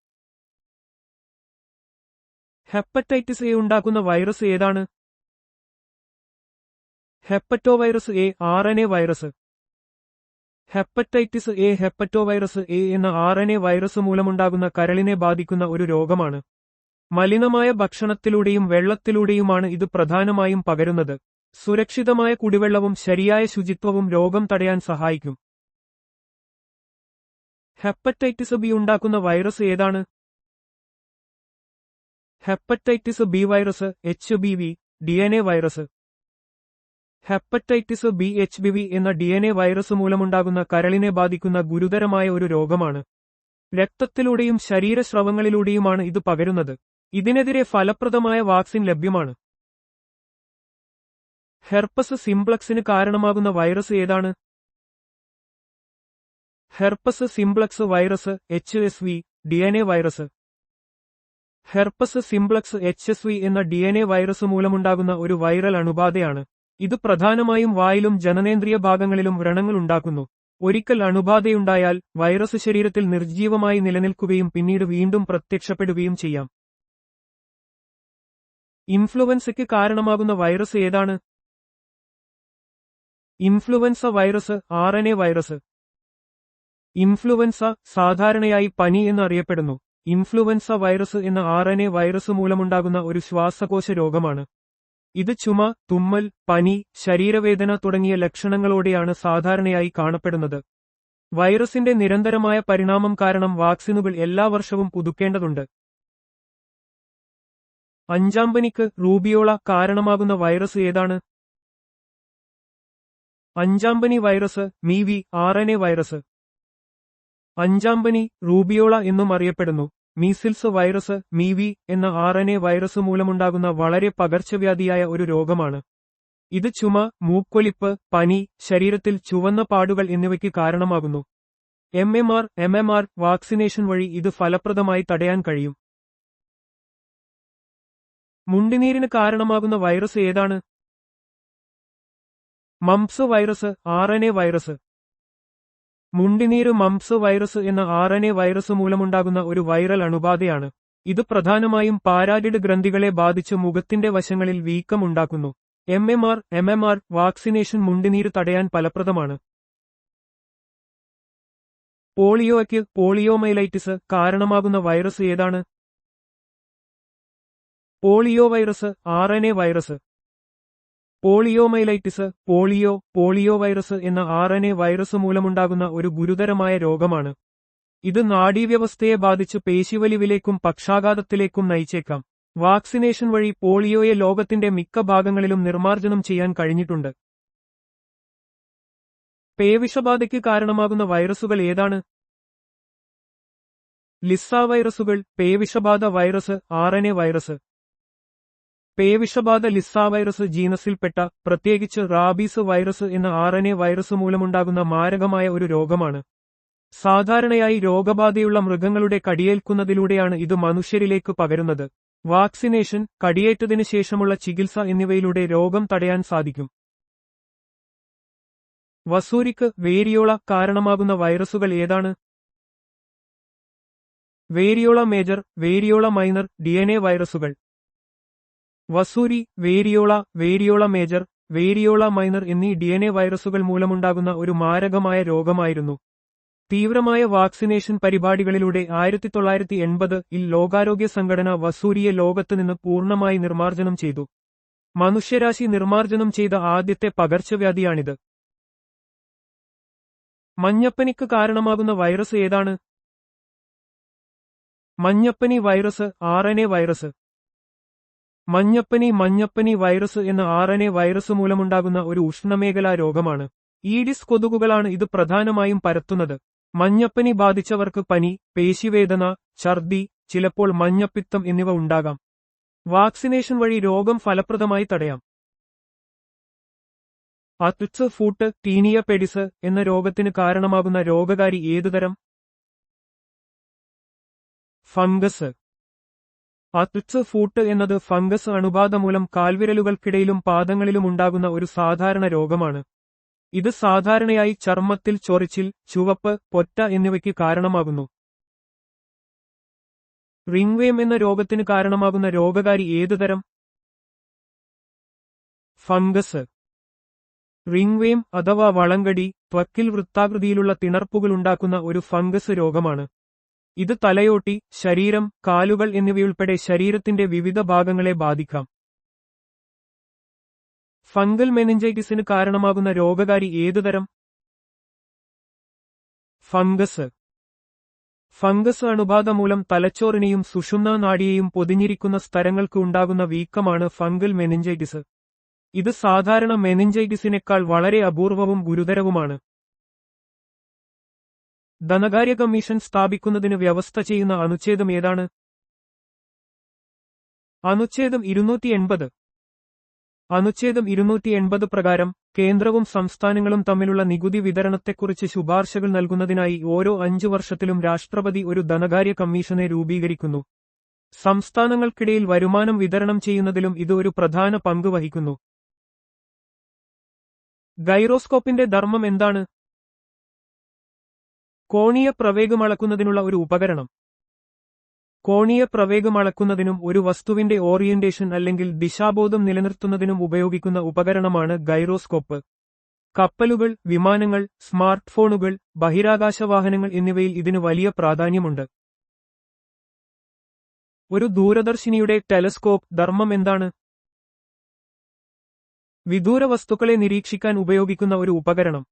ഹെപ്പറ്റൈറ്റിസ് എ ഉണ്ടാക്കുന്ന വൈറസ് ഏതാണ്? Hepatovirus A RNA virus. Hepatitis A hepatovirus A എന്ന RNA വൈറസ് മൂലമുണ്ടാകുന്ന കരളിനെ ബാധിക്കുന്ന ഒരു രോഗമാണ്. മലിനമായ ഭക്ഷണത്തിലൂടെയും വെള്ളത്തിലൂടെയുമാണ് ഇത് പ്രധാനമായും പകരുന്നത്. സുരക്ഷിതമായ കുടിവെള്ളവും ശരിയായ ശുചിത്വവും രോഗം തടയാൻ സഹായിക്കും. ഹെപ്പറ്റൈറ്റിസ് ബി ഉണ്ടാക്കുന്ന വൈറസ് ഏതാണ്? Hepatitis B virus HBV DNA virus. Hepatitis B HBV എന്ന DNA വൈറസ് മൂലമുണ്ടാകുന്ന കരളിനെ ബാധിക്കുന്ന ഗുരുതരമായ ഒരു രോഗമാണ്. രക്തത്തിലൂടെയും ശരീരസ്രവങ്ങളിലൂടെയുമാണ് ഇത് പകരുന്നത്. ഇതിനെതിരെ ഫലപ്രദമായ വാക്സിൻ ലഭ്യമാണ്. ഹെർപ്പസ് സിംപ്ലക്സിന് കാരണമാകുന്ന വൈറസ് ഏതാണ്? Herpes simplex virus HSV DNA virus. Herpes simplex HSV എന്ന DNA വൈറസ് മൂലമുണ്ടാകുന്ന ഒരു വൈറൽ അണുബാധയാണ്. ഇത് പ്രധാനമായും വായിലും ജനനേന്ദ്രിയ ഭാഗങ്ങളിലും വ്രണങ്ങൾ ഉണ്ടാക്കുന്നു. ഒരിക്കൽ അണുബാധയുണ്ടായാൽ വൈറസ് ശരീരത്തിൽ നിർജ്ജീവമായി നിലനിൽക്കുകയും പിന്നീട് വീണ്ടും പ്രത്യക്ഷപ്പെടുകയും ചെയ്യാം. ഇൻഫ്ലുവൻസയ്ക്ക് കാരണമാകുന്ന വൈറസ് ഏതാണ്? Influenza virus RNA virus. Influenza സാധാരണയായി പനി എന്നറിയപ്പെടുന്നു. ഇൻഫ്ലുവൻസ വൈറസ് എന്ന RNA വൈറസ് മൂലമുണ്ടാകുന്ന ഒരു ശ്വാസകോശ രോഗമാണ്. ഇത് ചുമ, തുമ്മൽ, പനി, ശരീരവേദന തുടങ്ങിയ ലക്ഷണങ്ങളോടെയാണ് സാധാരണയായി കാണപ്പെടുന്നത്. വൈറസിന്റെ നിരന്തരമായ പരിണാമം കാരണം വാക്സിനുകൾ എല്ലാ വർഷവും പുതുക്കേണ്ടതുണ്ട്. അഞ്ചാംപനിക്ക് റൂബിയോള കാരണമാകുന്ന വൈറസ് ഏതാണ്? അഞ്ചാംപനി വൈറസ് MIV RNA വൈറസ്. അഞ്ചാംപനി റൂബിയോള എന്നും അറിയപ്പെടുന്നു. മീസിൽസ് വൈറസ് MIV എന്ന RNA വൈറസ് മൂലമുണ്ടാകുന്ന വളരെ പകർച്ചവ്യാധിയായ ഒരു രോഗമാണ്. ഇത് ചുമ, മൂക്കൊലിപ്പ്, പനി, ശരീരത്തിൽ ചുവന്ന പാടുകൾ എന്നിവയ്ക്ക് കാരണമാകുന്നു. MMR വാക്സിനേഷൻ വഴി ഇത് ഫലപ്രദമായി തടയാൻ കഴിയും. മുണ്ടിനീരിന് കാരണമാകുന്ന വൈറസ് ഏതാണ്? Mumps virus RNA virus. മുണ്ടിനീര് മംപ്സ് വൈറസ് എന്ന RNA വൈറസ് മൂലമുണ്ടാകുന്ന ഒരു വൈറൽ അണുബാധയാണ്. ഇത് പ്രധാനമായും പാരാറ്റിഡ് ഗ്രന്ഥികളെ ബാധിച്ച് മുഖത്തിന്റെ വശങ്ങളിൽ വീക്കം ഉണ്ടാക്കുന്നു. MMR വാക്സിനേഷൻ മുണ്ടിനീര് തടയാൻ ഫലപ്രദമാണ്. പോളിയോയ്ക്ക് പോളിയോമൈലൈറ്റിസ് കാരണമാകുന്ന വൈറസ് ഏതാണ്? Polio virus RNA virus. Poliomyelitis polio virus എന്ന RNA വൈറസ് മൂലമുണ്ടാകുന്ന ഒരു ഗുരുതരമായ രോഗമാണ്. ഇത് നാഡീവ്യവസ്ഥയെ ബാധിച്ച് പേശിവലിവിലേക്കും പക്ഷാഘാതത്തിലേക്കും നയിച്ചേക്കാം. വാക്സിനേഷൻ വഴി പോളിയോയെ ലോകത്തിന്റെ മിക്ക ഭാഗങ്ങളിലും നിർമ്മാർജ്ജനം ചെയ്യാൻ കഴിഞ്ഞിട്ടുണ്ട്. പേവിഷബാധയ്ക്ക് കാരണമാകുന്ന വൈറസുകൾ ഏതാണ്? ലിസ്സ വൈറസുകൾ, പേവിഷബാധ വൈറസ് RNA വൈറസ്. പേവിഷബാധ ലിസ്സ വൈറസ് ജീനസിൽപ്പെട്ട, പ്രത്യേകിച്ച് റാബീസ് വൈറസ് എന്ന RNA വൈറസ് മൂലമുണ്ടാകുന്ന മാരകമായ ഒരു രോഗമാണ്. സാധാരണയായി രോഗബാധയുള്ള മൃഗങ്ങളുടെ കടിയേൽക്കുന്നതിലൂടെയാണ് ഇത് മനുഷ്യരിലേക്ക് പകരുന്നത്. വാക്സിനേഷൻ, കടിയേറ്റതിനു ശേഷമുള്ള ചികിത്സ എന്നിവയിലൂടെ രോഗം തടയാൻ സാധിക്കും. വസൂരിക്ക് വേരിയോള കാരണമാകുന്ന വൈറസുകൾ ഏതാണ്? Variola major, variola minor DNA വൈറസുകൾ. വസൂരി, വേരിയോള മേജർ, വേരിയോള മൈനർ എന്നീ DNA വൈറസുകൾ മൂലമുണ്ടാകുന്ന ഒരു മാരകമായ രോഗമായിരുന്നു. തീവ്രമായ വാക്സിനേഷൻ പരിപാടികളിലൂടെ 1980-ൽ ലോകാരോഗ്യ സംഘടന വസൂരിയെ ലോകത്തുനിന്ന് പൂർണ്ണമായി നിർമ്മാർജ്ജനം ചെയ്തു. മനുഷ്യരാശി നിർമ്മാർജ്ജനം ചെയ്ത ആദ്യത്തെ പകർച്ചവ്യാധിയാണിത്. മഞ്ഞപ്പനിക്ക് കാരണമാകുന്ന വൈറസ് ഏതാണ്? മഞ്ഞപ്പനി വൈറസ് RNA വൈറസ്. മഞ്ഞപ്പനി വൈറസ് എന്ന RNA വൈറസ് മൂലമുണ്ടാകുന്ന ഒരു ഉഷ്ണമേഖലാ രോഗമാണ്. ഈഡിസ് കൊതുകുകളാണ് ഇത് പ്രധാനമായും പരത്തുന്നത്. മഞ്ഞപ്പനി ബാധിച്ചവർക്ക് പനി, പേശിവേദന, ഛർദി, ചിലപ്പോൾ മഞ്ഞപ്പിത്തം എന്നിവ ഉണ്ടാകാം. വാക്സിനേഷൻ വഴി രോഗം ഫലപ്രദമായി തടയാം. അത്സ് ഫൂട്ട് ടീനിയ പെഡിസ് എന്ന രോഗത്തിന് കാരണമാകുന്ന രോഗകാരി ഏതുതരം? ഫംഗസ്. അത്സ് ഫൂട്ട് എന്നത് ഫംഗസ് അണുബാധ മൂലം കാൽവിരലുകൾക്കിടയിലും പാദങ്ങളിലും ഉണ്ടാകുന്ന ഒരു സാധാരണ രോഗമാണ്. ഇത് സാധാരണയായി ചർമ്മത്തിൽ ചൊറിച്ചിൽ, ചുവപ്പ്, പൊറ്റ എന്നിവയ്ക്ക് കാരണമാകുന്നു. റിംഗ്വേം എന്ന രോഗത്തിന് കാരണമാകുന്ന രോഗകാരി ഏതുതരം? ഫംഗസ്. റിംഗ്വേം അഥവാ വളങ്കടി ത്വക്കിൽ വൃത്താകൃതിയിലുള്ള തിണർപ്പുകൾ ഉണ്ടാക്കുന്ന ഒരു ഫംഗസ് രോഗമാണ്. ഇത് തലയോട്ടി, ശരീരം, കാലുകൾ എന്നിവയുൾപ്പെടെ ശരീരത്തിന്റെ വിവിധ ഭാഗങ്ങളെ ബാധിക്കാം. ഫംഗൽ മെനിഞ്ചൈറ്റിസിന് കാരണമാകുന്ന രോഗകാരി ഏതുതരം? ഫംഗസ്. ഫംഗസ് അണുബാധ മൂലം തലച്ചോറിനെയും സുഷുമ്നാ നാഡിയെയും പൊതിഞ്ഞിരിക്കുന്ന സ്ഥലങ്ങൾക്ക് ഉണ്ടാകുന്ന വീക്കമാണ് ഫംഗൽ മെനിഞ്ചൈറ്റിസ്. ഇത് സാധാരണ മെനിഞ്ചൈറ്റിസിനേക്കാൾ വളരെ അപൂർവവും ഗുരുതരവുമാണ്. ധനകാര്യ കമ്മീഷൻ സ്ഥാപിക്കുന്നതിന് വ്യവസ്ഥ ചെയ്യുന്ന അനുച്ഛേദം ഏതാണ്? അനുച്ഛേദം 280. അനുച്ഛേദം 280 പ്രകാരം കേന്ദ്രവും സംസ്ഥാനങ്ങളും തമ്മിലുള്ള നികുതി വിതരണത്തെക്കുറിച്ച് ശുപാർശകൾ നൽകുന്നതിനായി ഓരോ 5 വർഷത്തിലും രാഷ്ട്രപതി ഒരു ധനകാര്യ കമ്മീഷനെ രൂപീകരിക്കുന്നു. സംസ്ഥാനങ്ങൾക്കിടയിൽ വരുമാനം വിതരണം ചെയ്യുന്നതിലും ഇത് ഒരു പ്രധാന പങ്ക് വഹിക്കുന്നു. ഗൈറോസ്കോപ്പിന്റെ ധർമ്മം എന്താണ്? കോണീയ പ്രവേഗം അളക്കുന്നതിനുള്ള ഒരു ഉപകരണം. കോണീയ പ്രവേഗം അളക്കുന്നതിനും ഒരു വസ്തുവിന്റെ ഓറിയന്റേഷൻ അല്ലെങ്കിൽ ദിശാബോധം നിലനിർത്തുന്നതിനും ഉപയോഗിക്കുന്ന ഉപകരണമാണ് ഗൈറോസ്കോപ്പ്. കപ്പലുകൾ, വിമാനങ്ങൾ, സ്മാർട്ട് ഫോണുകൾ, ബഹിരാകാശ വാഹനങ്ങൾ എന്നിവയിൽ ഇതിന് വലിയ പ്രാധാന്യമുണ്ട്. ഒരു ദൂരദർശിനിയുടെ ടെലസ്കോപ്പ് ധർമ്മം എന്താണ്? വിദൂര വസ്തുക്കളെ നിരീക്ഷിക്കാൻ ഉപയോഗിക്കുന്ന ഒരു ഉപകരണം.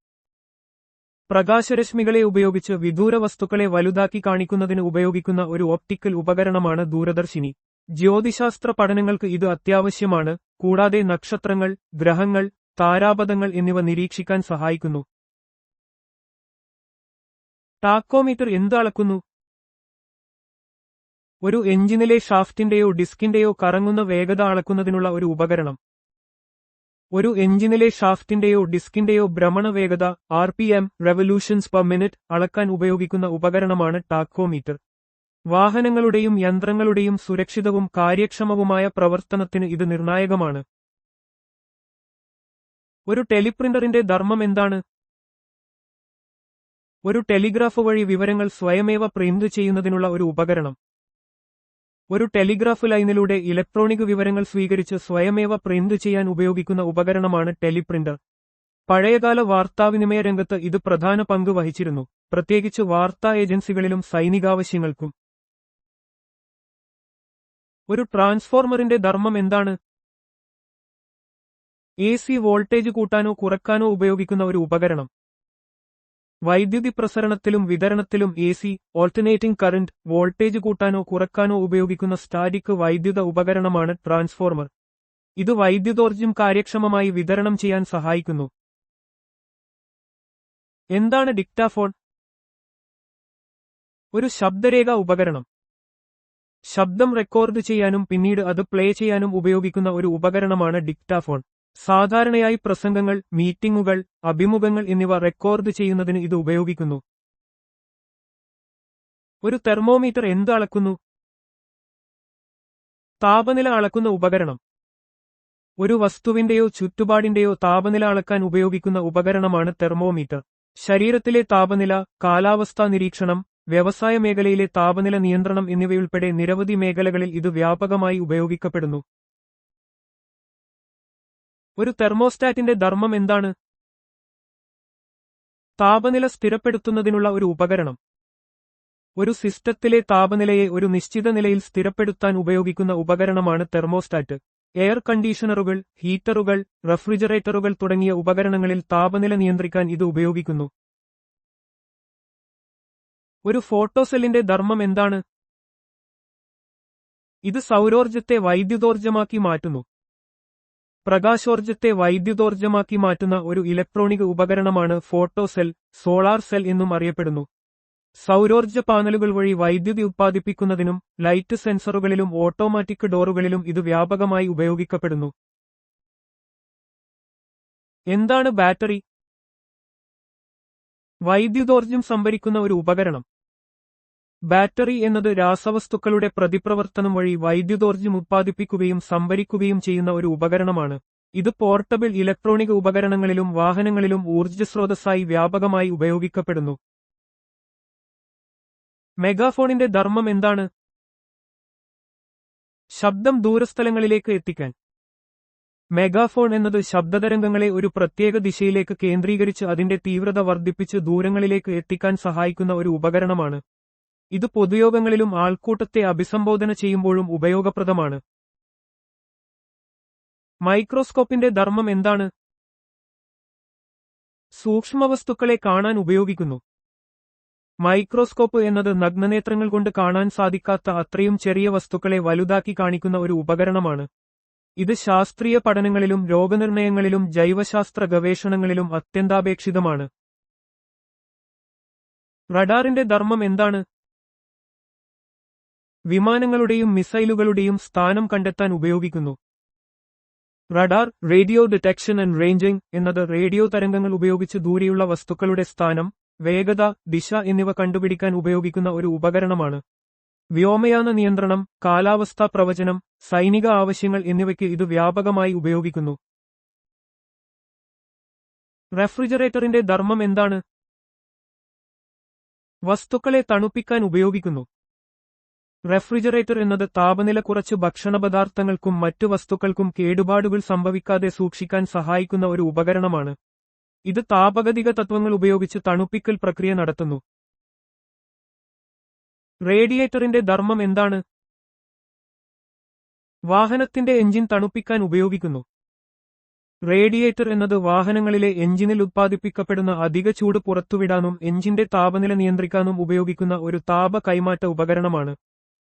പ്രകാശരശ്മികളെ ഉപയോഗിച്ച് വിദൂര വസ്തുക്കളെ വലുതാക്കി കാണിക്കുന്നതിന് ഉപയോഗിക്കുന്ന ഒരു ഓപ്റ്റിക്കൽ ഉപകരണമാണ് ദൂരദർശിനി. ജ്യോതിശാസ്ത്ര പഠനങ്ങൾക്ക് ഇത് അത്യാവശ്യമാണ്, കൂടാതെ നക്ഷത്രങ്ങൾ, ഗ്രഹങ്ങൾ, താരാപഥങ്ങൾ എന്നിവ നിരീക്ഷിക്കാൻ സഹായിക്കുന്നു. ടാക്കോമീറ്റർ എന്ത് അളക്കുന്നു? ഒരു എഞ്ചിനിലെ ഷാഫ്റ്റിന്റെയോ ഡിസ്കിന്റെയോ കറങ്ങുന്ന വേഗത അളക്കുന്നതിനുള്ള ഒരു ഉപകരണം. ഒരു എഞ്ചിനിലെ ഷാഫ്റ്റിന്റെയോ ഡിസ്കിന്റെയോ ഭ്രമണവേഗത RPM റെവല്യൂഷൻസ് പെർ മിനിറ്റ് അളക്കാൻ ഉപയോഗിക്കുന്ന ഉപകരണമാണ് ടാക്കോമീറ്റർ. വാഹനങ്ങളുടെയും യന്ത്രങ്ങളുടെയും സുരക്ഷിതവും കാര്യക്ഷമവുമായ പ്രവർത്തനത്തിന് ഇത് നിർണായകമാണ്. ഒരു ടെലിപ്രിന്ററിന്റെ ധർമ്മം എന്താണ്? ഒരു ടെലിഗ്രാഫ് വഴി വിവരങ്ങൾ സ്വയമേവ പ്രിന്റ് ചെയ്യുന്നതിനുള്ള ഒരു ഉപകരണം. ഒരു ടെലിഗ്രാഫ് ലൈനിലൂടെ ഇലക്ട്രോണിക് വിവരങ്ങൾ സ്വീകരിച്ച് സ്വയമേവ പ്രിന്റ് ചെയ്യാൻ ഉപയോഗിക്കുന്ന ഉപകരണമാണ് ടെലിപ്രിന്റർ. പഴയകാല വാർത്താവിനിമയ രംഗത്ത് ഇത് പ്രധാന പങ്ക് വഹിച്ചിരുന്നു, പ്രത്യേകിച്ച് വാർത്താ ഏജൻസികളിലും സൈനികാവശ്യങ്ങൾക്കും. ഒരു ട്രാൻസ്ഫോർമറിന്റെ ധർമ്മം എന്താണ്? AC വോൾട്ടേജ് കൂട്ടാനോ കുറയ്ക്കാനോ ഉപയോഗിക്കുന്ന ഒരു ഉപകരണം. വൈദ്യുതി പ്രസരണത്തിലും വിതരണത്തിലും AC ഓൾട്ടർനേറ്റിംഗ് കറന്റ് വോൾട്ടേജ് കൂട്ടാനോ കുറയ്ക്കാനോ ഉപയോഗിക്കുന്ന സ്റ്റാറ്റിക് വൈദ്യുത ഉപകരണമാണ് ട്രാൻസ്ഫോർമർ. ഇത് വൈദ്യുതോർജ്ജം കാര്യക്ഷമമായി വിതരണം ചെയ്യാൻ സഹായിക്കുന്നു. എന്താണ് ഡിക്റ്റാഫോൺ? ഒരു ശബ്ദരേഖ ഉപകരണം. ശബ്ദം റെക്കോർഡ് ചെയ്യാനും പിന്നീട് അത് പ്ലേ ചെയ്യാനും ഉപയോഗിക്കുന്ന ഒരു ഉപകരണമാണ് ഡിക്റ്റാഫോൺ. സാധാരണയായി പ്രസംഗങ്ങൾ, മീറ്റിംഗുകൾ, അഭിമുഖങ്ങൾ എന്നിവ റെക്കോർഡ് ചെയ്യുന്നതിന് ഇത് ഉപയോഗിക്കുന്നു. ഒരു തെർമോമീറ്റർ എന്ത് അളക്കുന്നു? താപനില അളക്കുന്ന ഉപകരണം. ഒരു വസ്തുവിന്റെയോ ചുറ്റുപാടിന്റെയോ താപനില അളക്കാൻ ഉപയോഗിക്കുന്ന ഉപകരണമാണ് തെർമോമീറ്റർ. ശരീരത്തിലെ താപനില, കാലാവസ്ഥാ നിരീക്ഷണം, വ്യവസായ മേഖലയിലെ താപനില നിയന്ത്രണം എന്നിവയുൾപ്പെടെ നിരവധി മേഖലകളിൽ ഇത് വ്യാപകമായി ഉപയോഗിക്കപ്പെടുന്നു. ഒരു തെർമോസ്റ്റാറ്റിന്റെ ധർമ്മം എന്താണ്? താപനില സ്ഥിരപ്പെടുത്തുന്നതിനുള്ള ഒരു ഉപകരണം. ഒരു സിസ്റ്റത്തിലെ താപനിലയെ ഒരു നിശ്ചിത നിലയിൽ സ്ഥിരപ്പെടുത്താൻ ഉപയോഗിക്കുന്ന ഉപകരണമാണ് തെർമോസ്റ്റാറ്റ്. എയർ കണ്ടീഷണറുകൾ, ഹീറ്ററുകൾ, റെഫ്രിജറേറ്ററുകൾ തുടങ്ങിയ ഉപകരണങ്ങളിൽ താപനില നിയന്ത്രിക്കാൻ ഇത് ഉപയോഗിക്കുന്നു. ഒരു ഫോട്ടോസെല്ലിന്റെ ധർമ്മം എന്താണ്? ഇത് സൗരോർജ്ജത്തെ വൈദ്യുതോർജ്ജമാക്കി മാറ്റുന്നു. പ്രകാശോർജ്ജത്തെ വൈദ്യുതോർജ്ജമാക്കി മാറ്റുന്ന ഒരു ഇലക്ട്രോണിക് ഉപകരണമാണ് ഫോട്ടോസെൽ, സോളാർ സെൽ എന്നും അറിയപ്പെടുന്നു. സൗരോർജ്ജ പാനലുകൾ വഴി വൈദ്യുതി ഉത്പാദിപ്പിക്കുന്നതിനും ലൈറ്റ് സെൻസറുകളിലും ഓട്ടോമാറ്റിക് ഡോറുകളിലും ഇത് വ്യാപകമായി ഉപയോഗിക്കപ്പെടുന്നു. എന്താണ് ബാറ്ററി? വൈദ്യുതോർജ്ജം സംഭരിക്കുന്ന ഒരു ഉപകരണം. ബാറ്ററി എന്നത് രാസവസ്തുക്കളുടെ പ്രതിപ്രവർത്തനം വഴി വൈദ്യുതോർജ്ജം ഉത്പാദിപ്പിക്കുകയും സംഭരിക്കുകയും ചെയ്യുന്ന ഒരു ഉപകരണമാണ്. ഇത് പോർട്ടബിൾ ഇലക്ട്രോണിക് ഉപകരണങ്ങളിലും വാഹനങ്ങളിലും ഊർജ്ജസ്രോതസ്സായി വ്യാപകമായി ഉപയോഗിക്കപ്പെടുന്നു. മെഗാഫോണിന്റെ ധർമ്മം എന്താണ്? ശബ്ദം ദൂരസ്ഥലങ്ങളിലേക്ക് എത്തിക്കാൻ. മെഗാഫോൺ എന്നത് ശബ്ദതരംഗങ്ങളെ ഒരു പ്രത്യേക ദിശയിലേക്ക് കേന്ദ്രീകരിച്ച് അതിന്റെ തീവ്രത വർദ്ധിപ്പിച്ച് ദൂരങ്ങളിലേക്ക് എത്തിക്കാൻ സഹായിക്കുന്ന ഒരു ഉപകരണമാണ്. ഇത് പൊതുയോഗങ്ങളിലും ആൾക്കൂട്ടത്തെ അഭിസംബോധന ചെയ്യുമ്പോഴും ഉപയോഗപ്രദമാണ്. മൈക്രോസ്കോപ്പിന്റെ ധർമ്മം എന്താണ്? സൂക്ഷ്മവസ്തുക്കളെ കാണാൻ ഉപയോഗിക്കുന്നു. മൈക്രോസ്കോപ്പ് എന്നത് നഗ്നനേത്രങ്ങൾ കൊണ്ട് കാണാൻ സാധിക്കാത്ത അത്രയും ചെറിയ വസ്തുക്കളെ വലുതാക്കി കാണിക്കുന്ന ഒരു ഉപകരണമാണ്. ഇത് ശാസ്ത്രീയ പഠനങ്ങളിലും രോഗനിർണയങ്ങളിലും ജൈവശാസ്ത്ര ഗവേഷണങ്ങളിലും അത്യന്താപേക്ഷിതമാണ്. റഡാറിന്റെ ധർമ്മം എന്താണ്? വിമാനങ്ങളുടെയും മിസൈലുകളുടെയും സ്ഥാനം കണ്ടെത്താൻ ഉപയോഗിക്കുന്നു. Radar, radio detection and ranging എന്നത് റേഡിയോ തരംഗങ്ങൾ ഉപയോഗിച്ച് ദൂരെയുള്ള വസ്തുക്കളുടെ സ്ഥാനം, വേഗത, ദിശ എന്നിവ കണ്ടുപിടിക്കാൻ ഉപയോഗിക്കുന്ന ഒരു ഉപകരണമാണ്. വ്യോമയാന നിയന്ത്രണം, കാലാവസ്ഥാ പ്രവചനം, സൈനിക ആവശ്യങ്ങൾ എന്നിവയ്ക്ക് ഇത് വ്യാപകമായി ഉപയോഗിക്കുന്നു. റെഫ്രിജറേറ്ററിന്റെ ധർമ്മം എന്താണ്? വസ്തുക്കളെ തണുപ്പിക്കാൻ ഉപയോഗിക്കുന്നു. റെഫ്രിജറേറ്റർ എന്നത് താപനില കുറച്ച് ഭക്ഷണപദാർത്ഥങ്ങൾക്കും മറ്റു വസ്തുക്കൾക്കും കേടുപാടുകൾ സംഭവിക്കാതെ സൂക്ഷിക്കാൻ സഹായിക്കുന്ന ഒരു ഉപകരണമാണ്. ഇത് താപഗതിക തത്വങ്ങൾ ഉപയോഗിച്ച് തണുപ്പിക്കൽ പ്രക്രിയ നടത്തുന്നു. റേഡിയേറ്ററിന്റെ ധർമ്മം എന്താണ്? വാഹനത്തിന്റെ എഞ്ചിൻ തണുപ്പിക്കാൻ ഉപയോഗിക്കുന്നു. റേഡിയേറ്റർ എന്നത് വാഹനങ്ങളിലെ എഞ്ചിനിൽ ഉത്പാദിപ്പിക്കപ്പെടുന്ന അധിക ചൂട് പുറത്തുവിടാനും എഞ്ചിന്റെ താപനില നിയന്ത്രിക്കാനും ഉപയോഗിക്കുന്ന ഒരു താപ കൈമാറ്റ ഉപകരണമാണ്.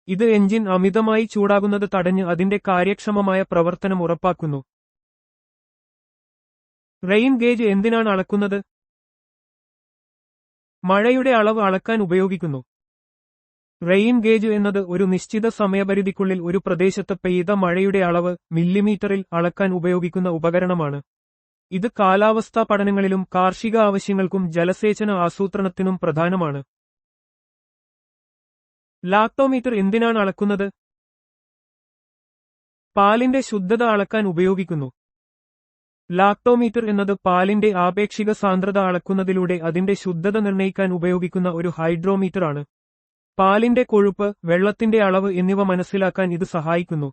ഇത് എഞ്ചിൻ അമിതമായി ചൂടാകുന്നത് തടഞ്ഞ് അതിന്റെ കാര്യക്ഷമമായ പ്രവർത്തനം ഉറപ്പാക്കുന്നു. റെയിൻ ഗേജ് എന്തിനാണ് അളക്കുന്നത്? മഴയുടെ അളവ് അളക്കാൻ ഉപയോഗിക്കുന്നു. റെയിൻ ഗേജ് എന്നത് ഒരു നിശ്ചിത സമയപരിധിക്കുള്ളിൽ ഒരു പ്രദേശത്ത് പെയ്ത മഴയുടെ അളവ് മില്ലിമീറ്ററിൽ അളക്കാൻ ഉപയോഗിക്കുന്ന ഉപകരണമാണ്. ഇത് കാലാവസ്ഥാ പഠനങ്ങളിലും കാർഷിക ആവശ്യങ്ങൾക്കും ജലസേചന ആസൂത്രണത്തിനും പ്രധാനമാണ്. ലാക്ടോമീറ്റർ എന്തിനാണ് അളക്കുന്നത്? പാലിന്റെ ശുദ്ധത അളക്കാൻ ഉപയോഗിക്കുന്നു. ലാക്ടോമീറ്റർ എന്നത് പാലിന്റെ ആപേക്ഷിക സാന്ദ്രത അളക്കുന്നതിലൂടെ അതിന്റെ ശുദ്ധത നിർണ്ണയിക്കാൻ ഉപയോഗിക്കുന്ന ഒരു ഹൈഡ്രോമീറ്റർ ആണ്. പാലിന്റെ കൊഴുപ്പ്, വെള്ളത്തിന്റെ അളവ് എന്നിവ മനസ്സിലാക്കാൻ ഇത് സഹായിക്കുന്നു.